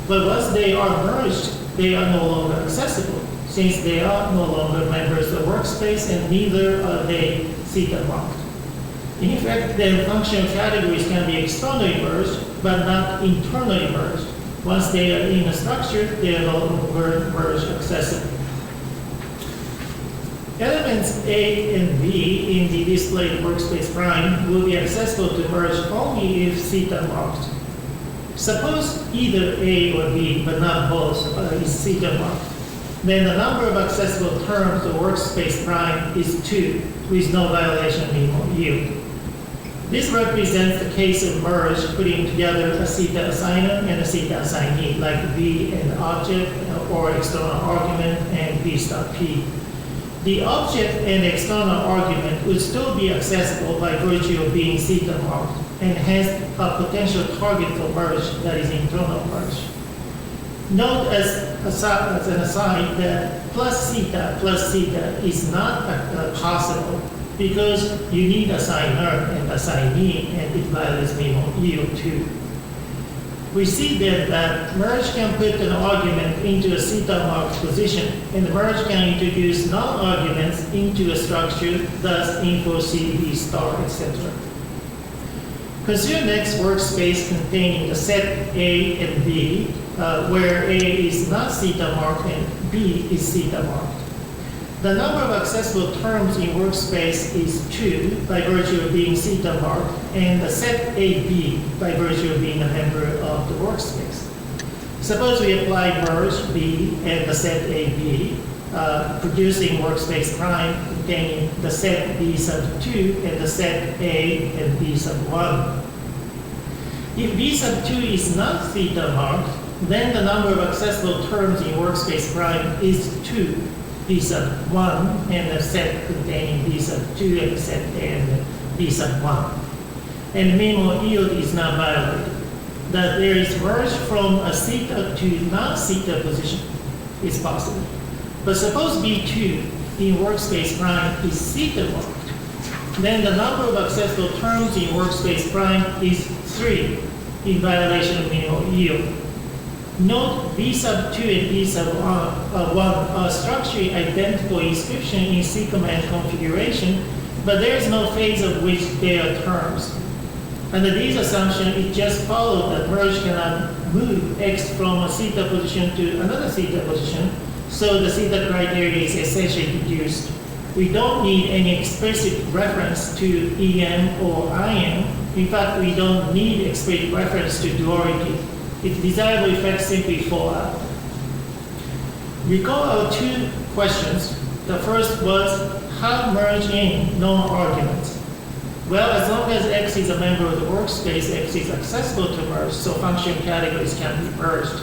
But once they are merged, they are no longer accessible, since they are no longer members of the workspace and neither are they theta marked. In fact, then functional categories can be externally merged, but not internally merged. Once they are in a structure, they are no longer merge accessible. Elements A and B in the displayed workspace prime will be accessible to merge only if theta marked. Suppose either A or B, but not both, is theta marked. Then the number of accessible terms of workspace prime is 2, with no violation of minimal yield. This represents the case of merge putting together a theta assigner and a theta assignee, like B and object or external argument and B star P. The object and external argument would still be accessible by virtue of being theta marked, and hence a potential target for merge that is internal merge. Note as an aside that plus theta is not possible because you need assigner and assignee, and it violates minimal yield too. We see then that merge can put an argument into a theta marked position, and merge can introduce non-arguments into a structure, thus info C, B star, etc. Consider next workspace containing the set A and B, where A is not theta marked and B is theta marked. The number of accessible terms in workspace is 2 by virtue of being theta marked, and the set AB by virtue of being a member of the workspace. Suppose we apply merge B and the set AB, producing workspace prime containing the set B sub 2 and the set A and B sub 1. If B sub 2 is not theta marked, then the number of accessible terms in workspace prime is 2, B sub 1, and the set containing B sub 2 and the set A and B sub 1. And minimal yield is not violated. That there is merge from a theta to non-theta position is possible. But suppose B2 in workspace prime is theta marked. Then the number of accessible terms in workspace prime is 3 in violation of minimal yield. Note B sub 2 and B sub 1 are structurally identical inscription in C command configuration, but there is no phase of which they are terms. Under these assumptions, it just follows that merge cannot move X from a theta position to another theta position, so the theta criteria is essentially reduced. We don't need any explicit reference to EM or IM. In fact, we don't need explicit reference to duality. Its desirable effects simply fall out. Recall our two questions. The first was, how merge in non-arguments? Well, as long as X is a member of the workspace, X is accessible to merge, so function categories can be merged.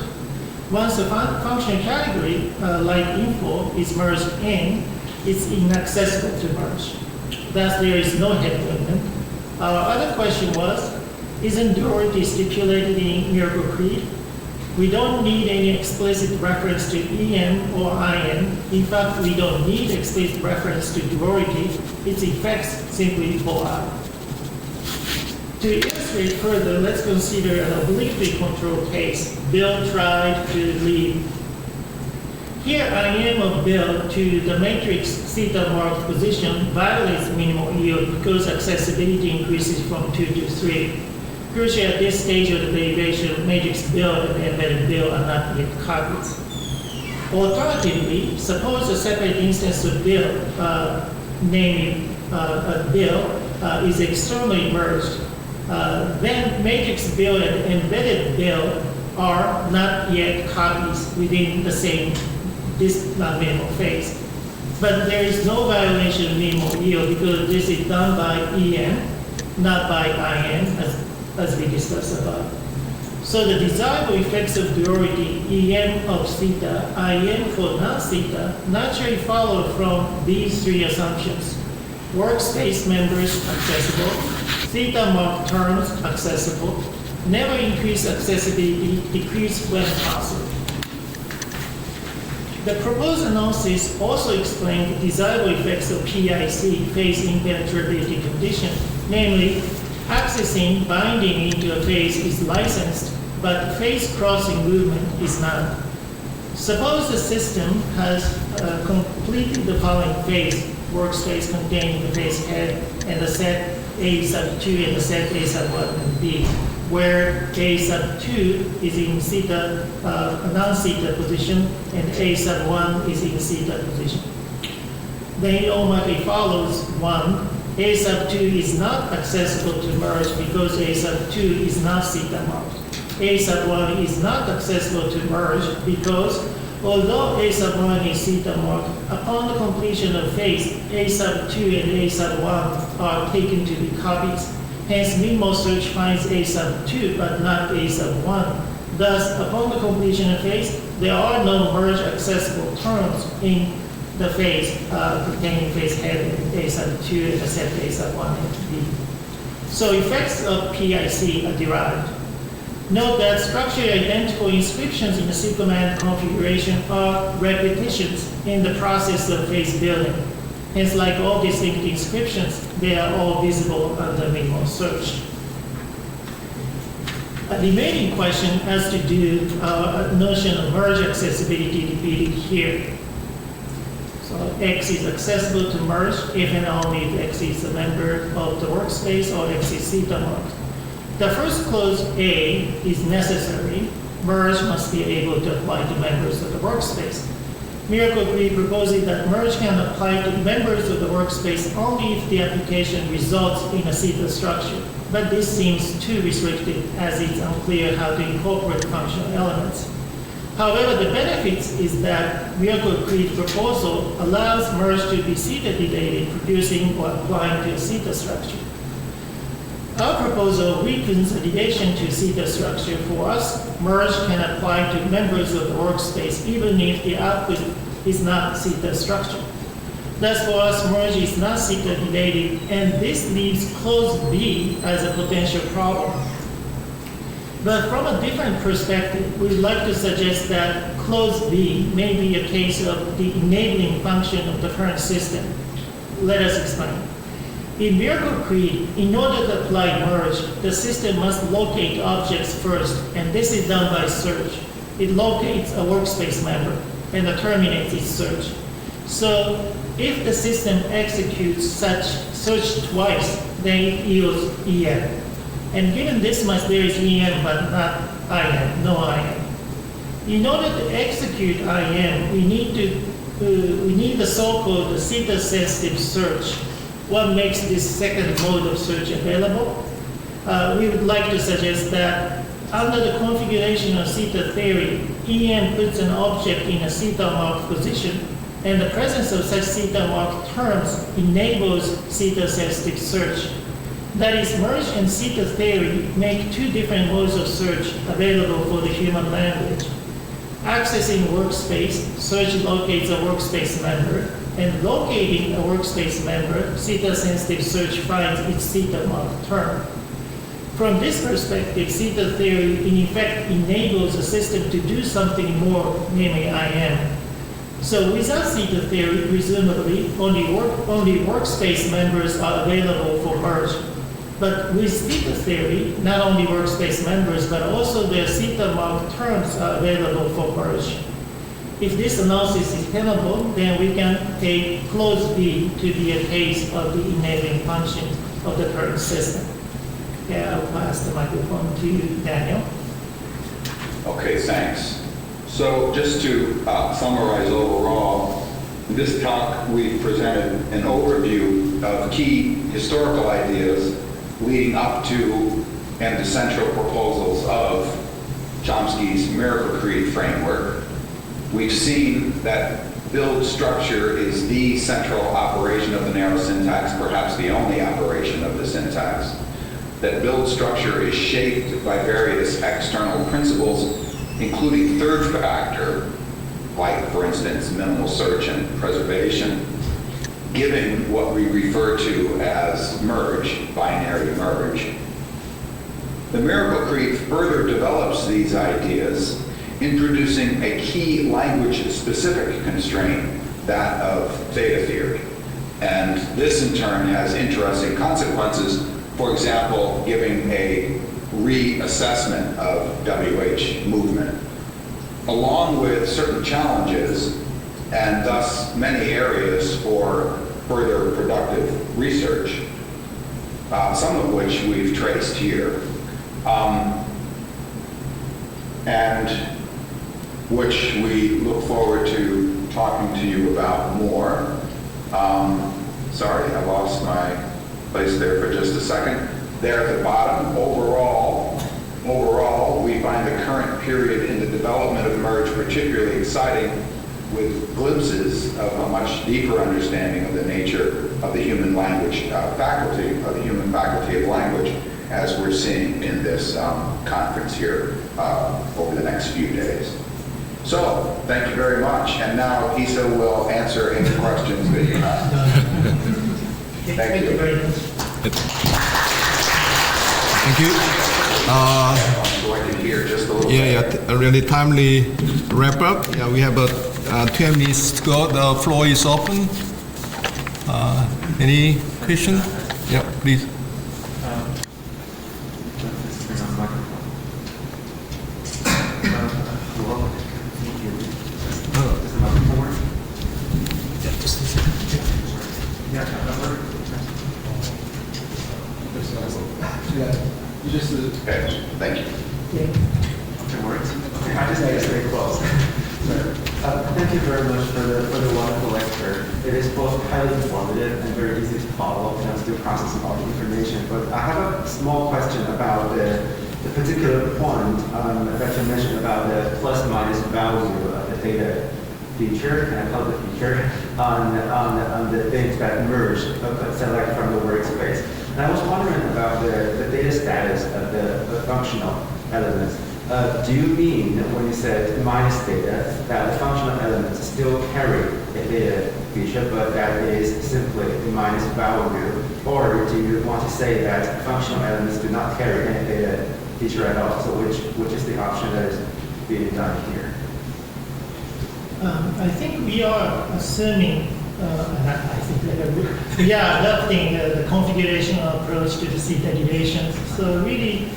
Once a function category, like info, is merged in, it's inaccessible to merge. Thus, there is no head movement. Our other question was, isn't duality stipulated in Miracle Creed? We don't need any explicit reference to EM or IM. In fact, we don't need explicit reference to duality. Its effects simply fall out. To illustrate further, let's consider an obliquely controlled case. Bill tried to leave. Here, IM of Bill to the matrix theta marked position violates minimal yield because accessibility increases from 2 to 3. Crucially, at this stage of the derivation, matrix Bill and embedded Bill are not yet copies. Alternatively, suppose a separate instance of Bill, namely Bill, is externally merged. Then matrix Bill and embedded Bill are not yet copies within the same minimal phase. But there is no violation of minimal yield because this is done by EM, not by IM, as we discussed above. So the desirable effects of duality, EM of theta, IM for non-theta, naturally follow from these three assumptions. Workspace members accessible, theta marked terms accessible, never increase accessibility, decrease when possible. The proposed analysis also explained the desirable effects of PIC, phase impenetrability condition, namely, accessing binding into a phase is licensed, but phase crossing movement is not. Suppose the system has completed the following phase, workspace containing the phase head and the set A sub 2 and the set A sub 1 and B, where A sub 2 is in theta, non-theta position, and A sub 1 is in theta position. Then it automatically follows 1. A sub 2 is not accessible to merge because A sub 2 is not theta marked. A sub 1 is not accessible to merge because although A sub 1 is theta marked, upon the completion of phase, A sub 2 and A sub 1 are taken to be copies. Hence, minimal search finds A sub 2 but not A sub 1. Thus, upon the completion of phase, there are no merge accessible terms in the phase containing phase head and A sub 2 and the set A sub 1 and B. So effects of PIC are derived. Note that structurally identical inscriptions in the C command configuration are repetitions in the process of phase building. Hence, like all distinct inscriptions, they are all visible under minimal search. A remaining question has to do with our notion of merge accessibility repeated here. So X is accessible to merge if and only if X is a member of the workspace or X is theta marked. The first clause A is necessary. Merge must be able to apply to members of the workspace. Miracle Creed proposes that merge can apply to members of the workspace only if the application results in a theta structure. But this seems too restrictive as it's unclear how to incorporate functional elements. However, the benefits is that Miracle Creed proposal allows merge to be theta related, producing or applying to a theta structure. Our proposal weakens the relation to theta structure. For us, merge can apply to members of the workspace even if the output is not theta structure. Thus, for us, merge is not theta related, and this leaves clause B as a potential problem. But from a different perspective, we'd like to suggest that clause B may be a case of the enabling function of the current system. Let us explain. In Miracle Creed, in order to apply merge, the system must locate objects first, and this is done by search. It locates a workspace member and terminates its search. So if the system executes such search twice, then it yields EM. And given this much, there is EM but not IM, no IM. In order to execute IM, we need the so-called theta-sensitive search. What makes this second mode of search available? We would like to suggest that under the configuration of theta theory, EM puts an object in a theta marked position, and the presence of such theta marked terms enables theta-sensitive search. That is, merge and theta theory make two different modes of search available for the human language. Accessing workspace, search locates a workspace member, and locating a workspace member, theta-sensitive search finds its theta marked term. From this perspective, theta theory in effect enables a system to do something more, namely IM. So without theta theory, presumably, only workspace members are available for merge. But with theta theory, not only workspace members, but also their theta marked terms are available for merge. If this analysis is tenable, then we can take clause B to be a case of the enabling function of the current system. Okay, I'll pass the microphone to you, Daniel. Okay, thanks. So just to summarize overall, in this talk we presented an overview of key historical ideas leading up to and the central proposals of Chomsky's Miracle Creed framework. We've seen that build structure is the central operation of the narrow syntax, perhaps the only operation of the syntax. That build structure is shaped by various external principles, including third factor, like, for instance, minimal search and preservation, giving what we refer to as merge, binary merge. The Miracle Creed further develops these ideas, introducing a key language-specific constraint, that of theta theory. And this, in turn, has interesting consequences, for example, giving a reassessment of WH movement, along with certain challenges and thus many areas for further productive research, some of which we've traced here, and which we look forward to talking to you about more. Sorry, I lost my place there for just a second. There at the bottom, overall, we find the current period in the development of merge particularly exciting, with glimpses of a much deeper understanding of the nature of the human language faculty, of the human faculty of language, as we're seeing in this conference here over the next few days. So, thank you very much. And now Isa will answer any questions that you have. Thank you very much. Thank you. So I can hear just a little bit. A really timely wrap up. Yeah, we have 10 minutes to go. The floor is open. Any question? Yeah, please. Okay, thank you. Okay, I just need to stay close. Thank you very much for the wonderful lecture. It is both highly informative and very easy to follow, and I'm still processing all the information. But I have a small question about the particular point that you mentioned about the plus minus value of the data feature, and I call it the feature, on the things that merge, select from the workspace. And I was wondering about the data status of the functional elements. Do you mean when you said minus data that the functional elements still carry a data feature, but that is simply a minus value? Or do you want to say that functional elements do not carry any data feature at all? So which is the option that is being done here? I think we are assuming, we are adopting the configurational approach to the theta relations. So really,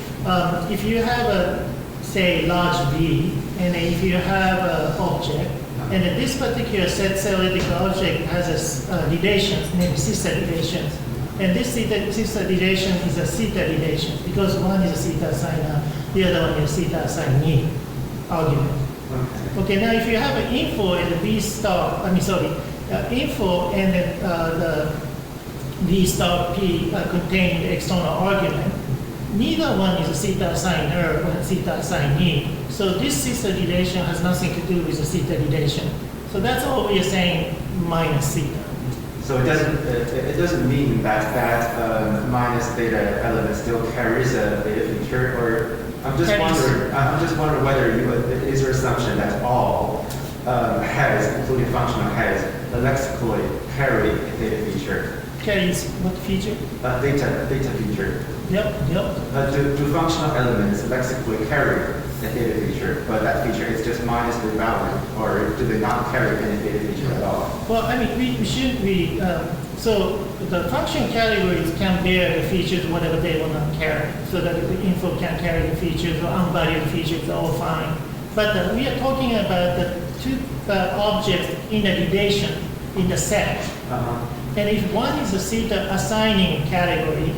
if you have a, say, large V, and if you have an object, and this particular set theoretical object has a relations, named theta relations. And this theta relation is a theta relation, because one is a theta sine A, the other one is theta sine E argument. Okay, now if you have an info and a V star, info and the V star P containing the external argument, neither one is a theta sine R or theta sine E. So this theta relation has nothing to do with the theta relation. So that's all we are saying minus theta. So it doesn't mean that minus theta element still carries a theta feature, or I'm just wondering whether it is your assumption that all heads, including functional heads, lexically carry a theta feature. Carries what feature? Theta feature. Yep. Do functional elements lexically carry a theta feature, but that feature is just minusly bounded, or do they not carry any theta feature at all? Well, I mean, we should be, so the function categories can bear the features whatever they want to carry, so that the info can carry the features or unvalued features, all fine. But we are talking about the two objects in the relation in the set. And if one is a theta assigning category,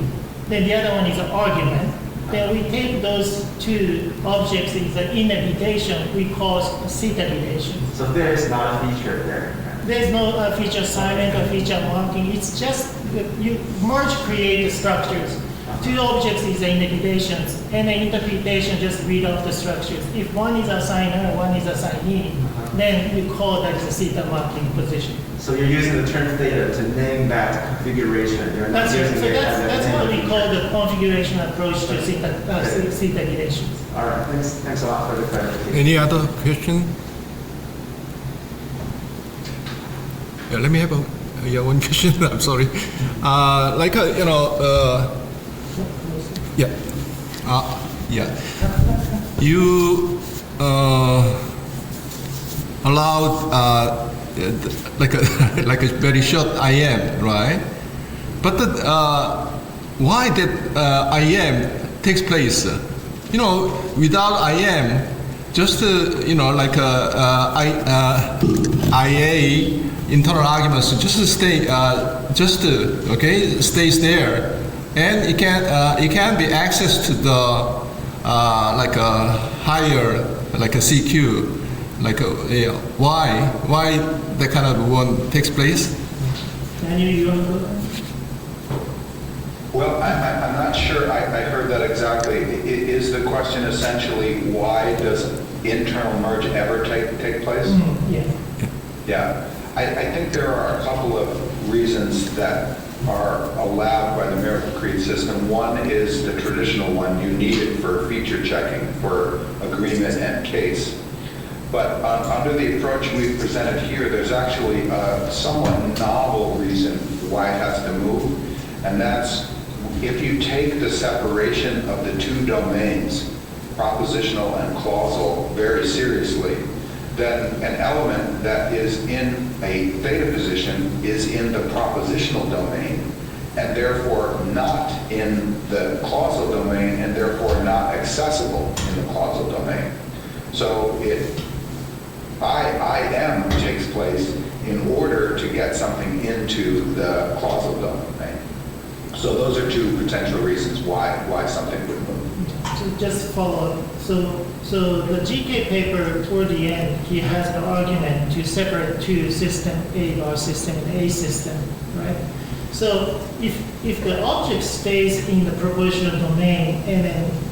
then the other one is an argument. Then we take those two objects in the inner relation, we call theta relation. So there is not a feature there. There's no feature assignment or feature marking. It's just you merge create the structures. Two objects is the inner relations, and the interpretation just read off the structures. If one is assigned and one is assignee, then we call that as a theta marking position. So you're using the term theta to name that configuration. You're not using it as a that's name. what we call the configuration approach to theta relations. All right, thanks a lot for the clarification. Any other question? Yeah, let me have one question. I'm sorry. You allowed like a very short IM, right? But why that IM takes place? Without IM, just like IA internal arguments just stay stays there, and it can be accessed to the like a higher like a CQ. Why that kind of one takes place? Daniel, you want to go? Well, I'm not sure I heard that exactly. Is the question essentially why does internal merge ever take place? Yeah. Yeah. I think there are a couple of reasons that are allowed by the miracle creed system. One is the traditional one. You need it for feature checking, for agreement and case. But under the approach we've presented here, there's actually a somewhat novel reason why it has to move, and that's if you take the separation of the two domains, propositional and clausal, very seriously, then an element that is in a theta position is in the propositional domain, and therefore not in the clausal domain, and therefore not accessible in the clausal domain. So IM takes place in order to get something into the clausal domain. So those are two potential reasons why something would move. So just follow up. So the GK paper toward the end, he has an argument to separate two systems, A bar system and A system, right? So if the object stays in the propositional domain, and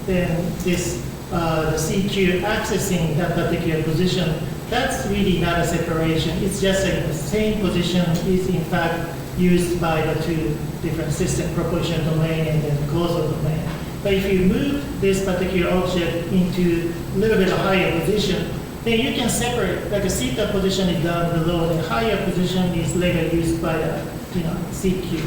then this the CQ accessing that particular position, that's really not a separation. It's just that the same position is in fact used by the two different system, propositional domain and then causal domain. But if you move this particular object into a little bit higher position, then you can separate, like a theta position is down below, the higher position is later used by the CQ.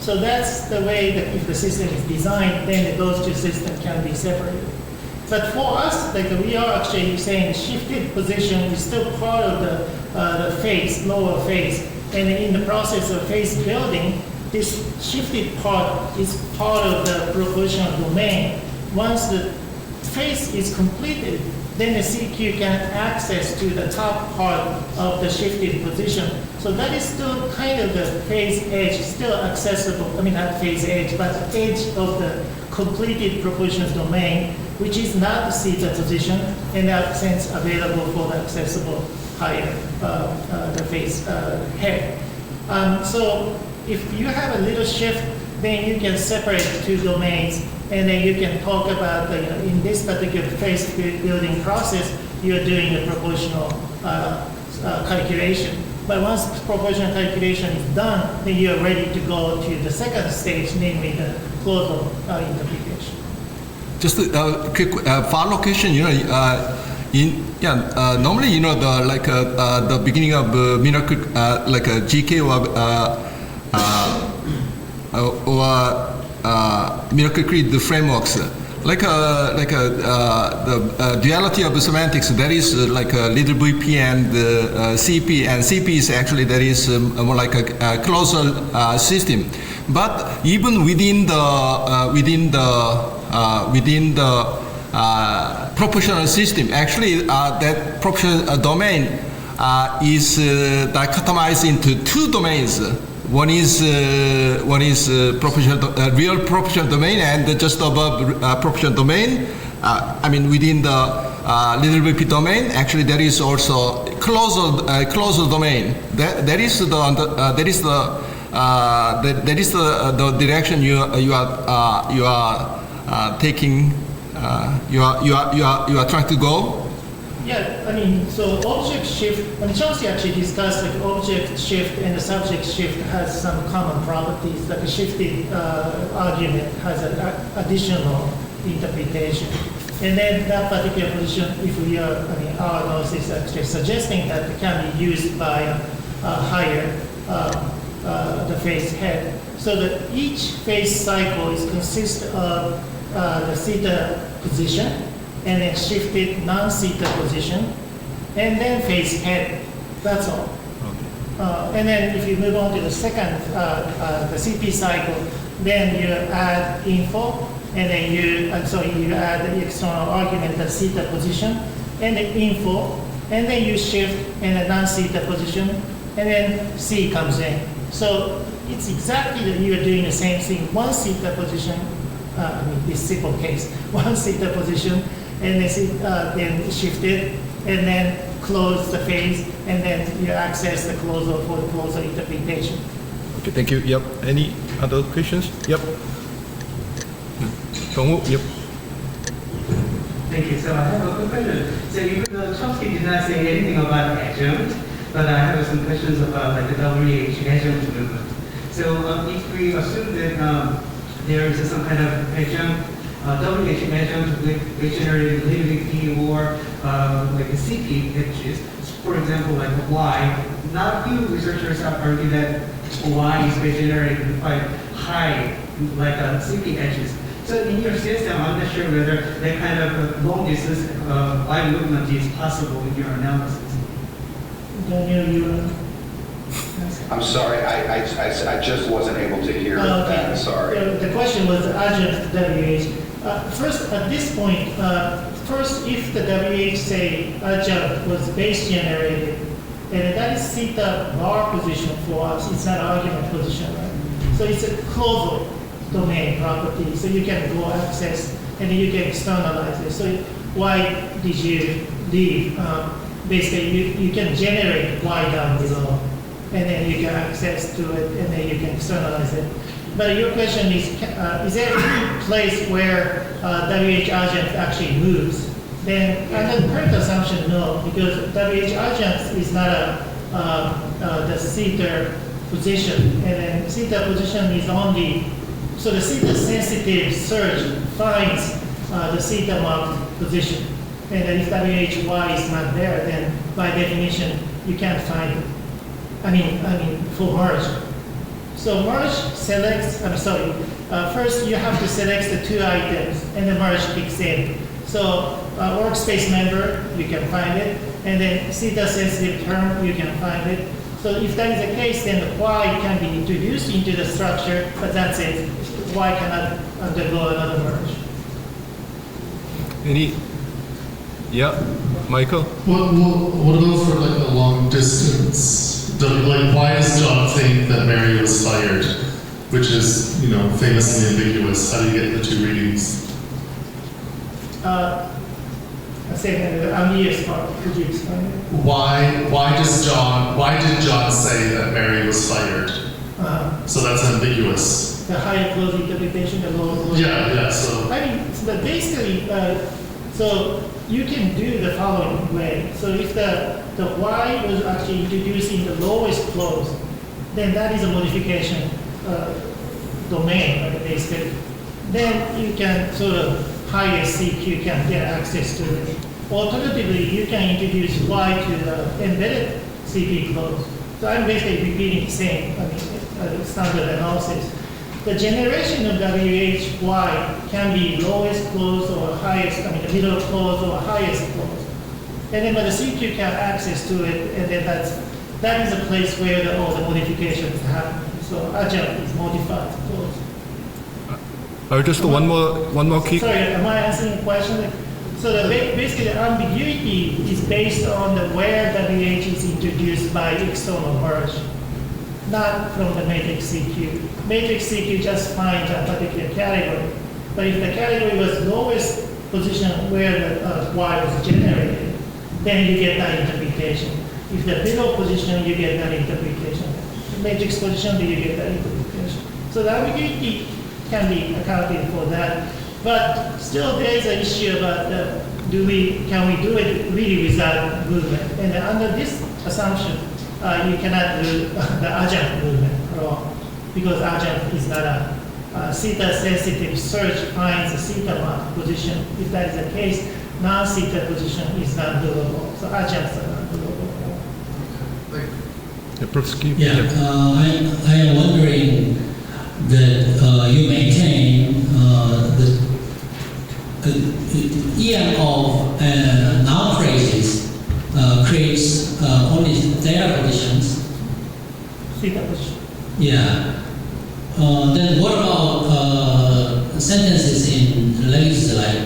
So that's the way that if the system is designed, then those two systems can be separated. But for us, like we are actually saying shifted position is still part of the face, lower face. And in the process of face building, this shifted part is part of the proportional domain. Once the face is completed, then the CQ can access to the top part of the shifted position. So that is still kind of the phase edge, still accessible. I mean, not phase edge, but edge of the completed proportional domain, which is not the theta position, in that sense available for the accessible higher the face head. So if you have a little shift, then you can separate two domains, and then you can talk about in this particular face building process, you're doing a proportional calculation. But once proportional calculation is done, then you're ready to go to the second stage, namely the causal interpretation. Just a quick follow question. Normally, the beginning of miracle, like a GK or miracle creed frameworks, the duality of the semantics, that is like a little VP and CP, and CP is actually that is more like a closer system. But even within the proportional system, actually that proportional domain is dichotomized into two domains. One is real proportional domain, and just above proportional domain. Within the little VP domain, actually there is also closer domain. That is the direction you are taking. You are trying to go. Yeah, so object shift, Chelsea actually discussed like object shift and the subject shift has some common properties, like a shifted argument has an additional interpretation. And then that particular position, if we are, our analysis is actually suggesting that it can be used by a higher the face head. So that each face cycle is consist of the theta position, and then shifted non-theta position, and then face head. That's all. Okay. And then if you move on to the second, the CP cycle, then you add info, and then you add the external argument, the theta position, and the info, and then you shift in a non-theta position, and then C comes in. So it's exactly that you are doing the same thing. One theta position, this simple case, one theta position, and then shift it, and then close the phase, and then you access the closure for the closure interpretation. Okay, thank you. Yep. Any other questions? Yep. Yep. Thank you. So I have a quick question. So even though Chomsky did not say anything about adjunct, but I have some questions about like the WH adjunct movement. So if we assume that there is some kind of adjunct, WH adjunct with generated linearity or like the CP edges, for example, like Y. Not a few researchers have argued that Y is generated with quite high, like CP edges. So in your system, I'm not sure whether that kind of long distance Y movement is possible in your analysis. Daniel, you I'm sorry, I just wasn't able to hear that, sorry. The question was adjunct WH. First, at this point, if the WH, say, adjunct was base generated, and that is theta bar position for us, it's not argument position, right? So it's a causal domain property, so you can go access, and then you can externalize it. So why did you leave? Basically, you can generate Y down below, and then you can access to it, and then you can externalize it. But your question is there any place where WH adjunct actually moves? Then under the current assumption, no, because WH adjunct is not the theta position, and then theta position is only, so the theta sensitive search finds the theta marked position. And then if WHY is not there, then by definition, you can't find it. For merge. So merge selects, first you have to select the two items, and the merge kicks in. So workspace member, you can find it, and then theta sensitive term, you can find it. So if that is the case, then the Y can be introduced into the structure, but that's it. Y cannot undergo another merge. Yeah, Michael? What about for like a long distance? Like, why does John think that Mary was fired? Which is, you know, famously ambiguous. How do you get the two readings? Second, ambiguous part. Could you explain it? Why did John say that Mary was fired? So that's ambiguous. The higher close interpretation, the lower close. Yeah, so. I mean, but basically, so you can do the following way. So if the Y was actually introduced in the lowest clause, then that is a modification domain, like basically. Then you can sort of highest CQ can get access to it. Alternatively, you can introduce Y to the embedded CP clause. So I'm basically repeating the same, standard analysis. The generation of WHY can be lowest clause or highest, the middle clause or highest clause. And then the CQ can have access to it, and then that is a place where all the modifications happen. So adjunct is modified clause. Just one more key. Sorry, am I answering the question? So basically the ambiguity is based on where WH is introduced by external merge, not from the matrix CQ. Matrix CQ just finds a particular category. But if the category was lowest position where the Y was generated, then you get that interpretation. If the middle position, you get that interpretation. The matrix position, then you get that interpretation. So the ambiguity can be accounted for that. But still there is an issue about can we do it really without movement? And under this assumption, you cannot do the adjunct movement at all, because adjunct is not a theta sensitive search finds a theta mark position. If that is the case, non-theta position is not doable. So adjuncts are not doable at all. I am wondering that you maintain the EM of noun phrases creates only theta positions. Theta position. Yeah. Then what about sentences in languages like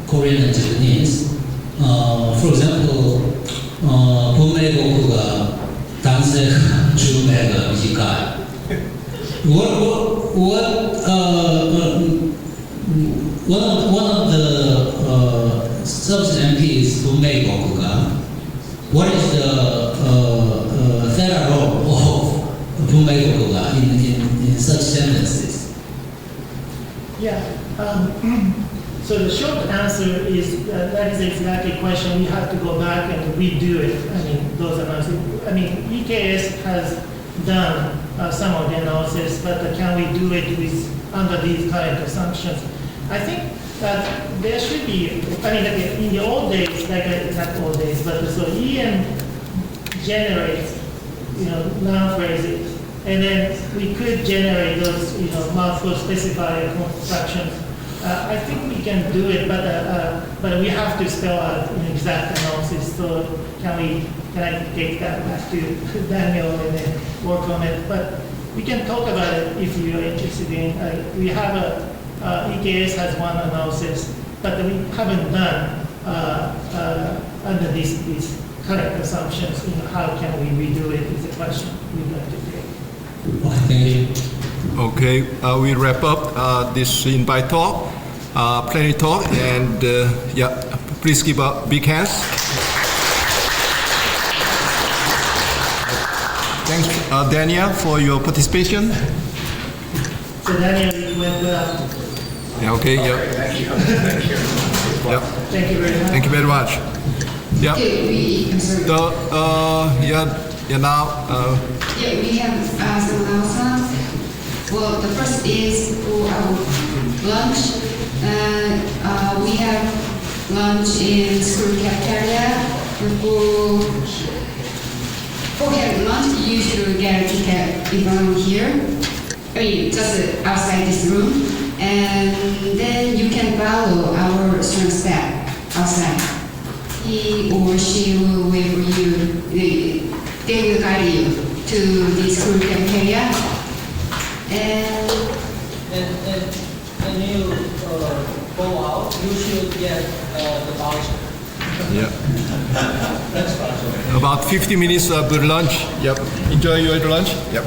Korean and Japanese? For example, 본매고가 단세가 주매가 미지가. One of the substance MPs who made Gokuga, what is the theta role of Bunmei Gokuga in such sentences? Yeah. So the short answer is that is exactly a question. We have to go back and redo it. Those analyses. EKS has done some of the analysis, but can we do it under these current assumptions? I think that there should be, in the old days, not old days, but so EM generates, noun phrases, and then we could generate those, multiple specified constructions. I think we can do it, but we have to spell out an exact analysis. So can I take that back to Daniel and then work on it? But we can talk about it if you are interested in. We have EKS has one analysis, but we haven't done under these correct assumptions. How can we redo it is a question we'd like to take. Thank you. Okay, we wrap up this invite talk, plenary talk, and please give a big hands. Thanks, Daniel, for your participation. So Daniel, you went well. Okay, yeah. Thank you. Thank you. Yeah. Thank you very much. Thank you very much. Yeah. We have some announcements. Well, the first is for our lunch. We have lunch in school cafeteria. For having lunch, you should get a ticket if I'm here. Just outside this room. and then you can follow our strong staff outside. He or she will wait for you. They will guide you to the school cafeteria. And when you go out, you should get the voucher. Yeah. That's voucher. About 50 minutes of lunch. Yep. Enjoy your lunch. Yep.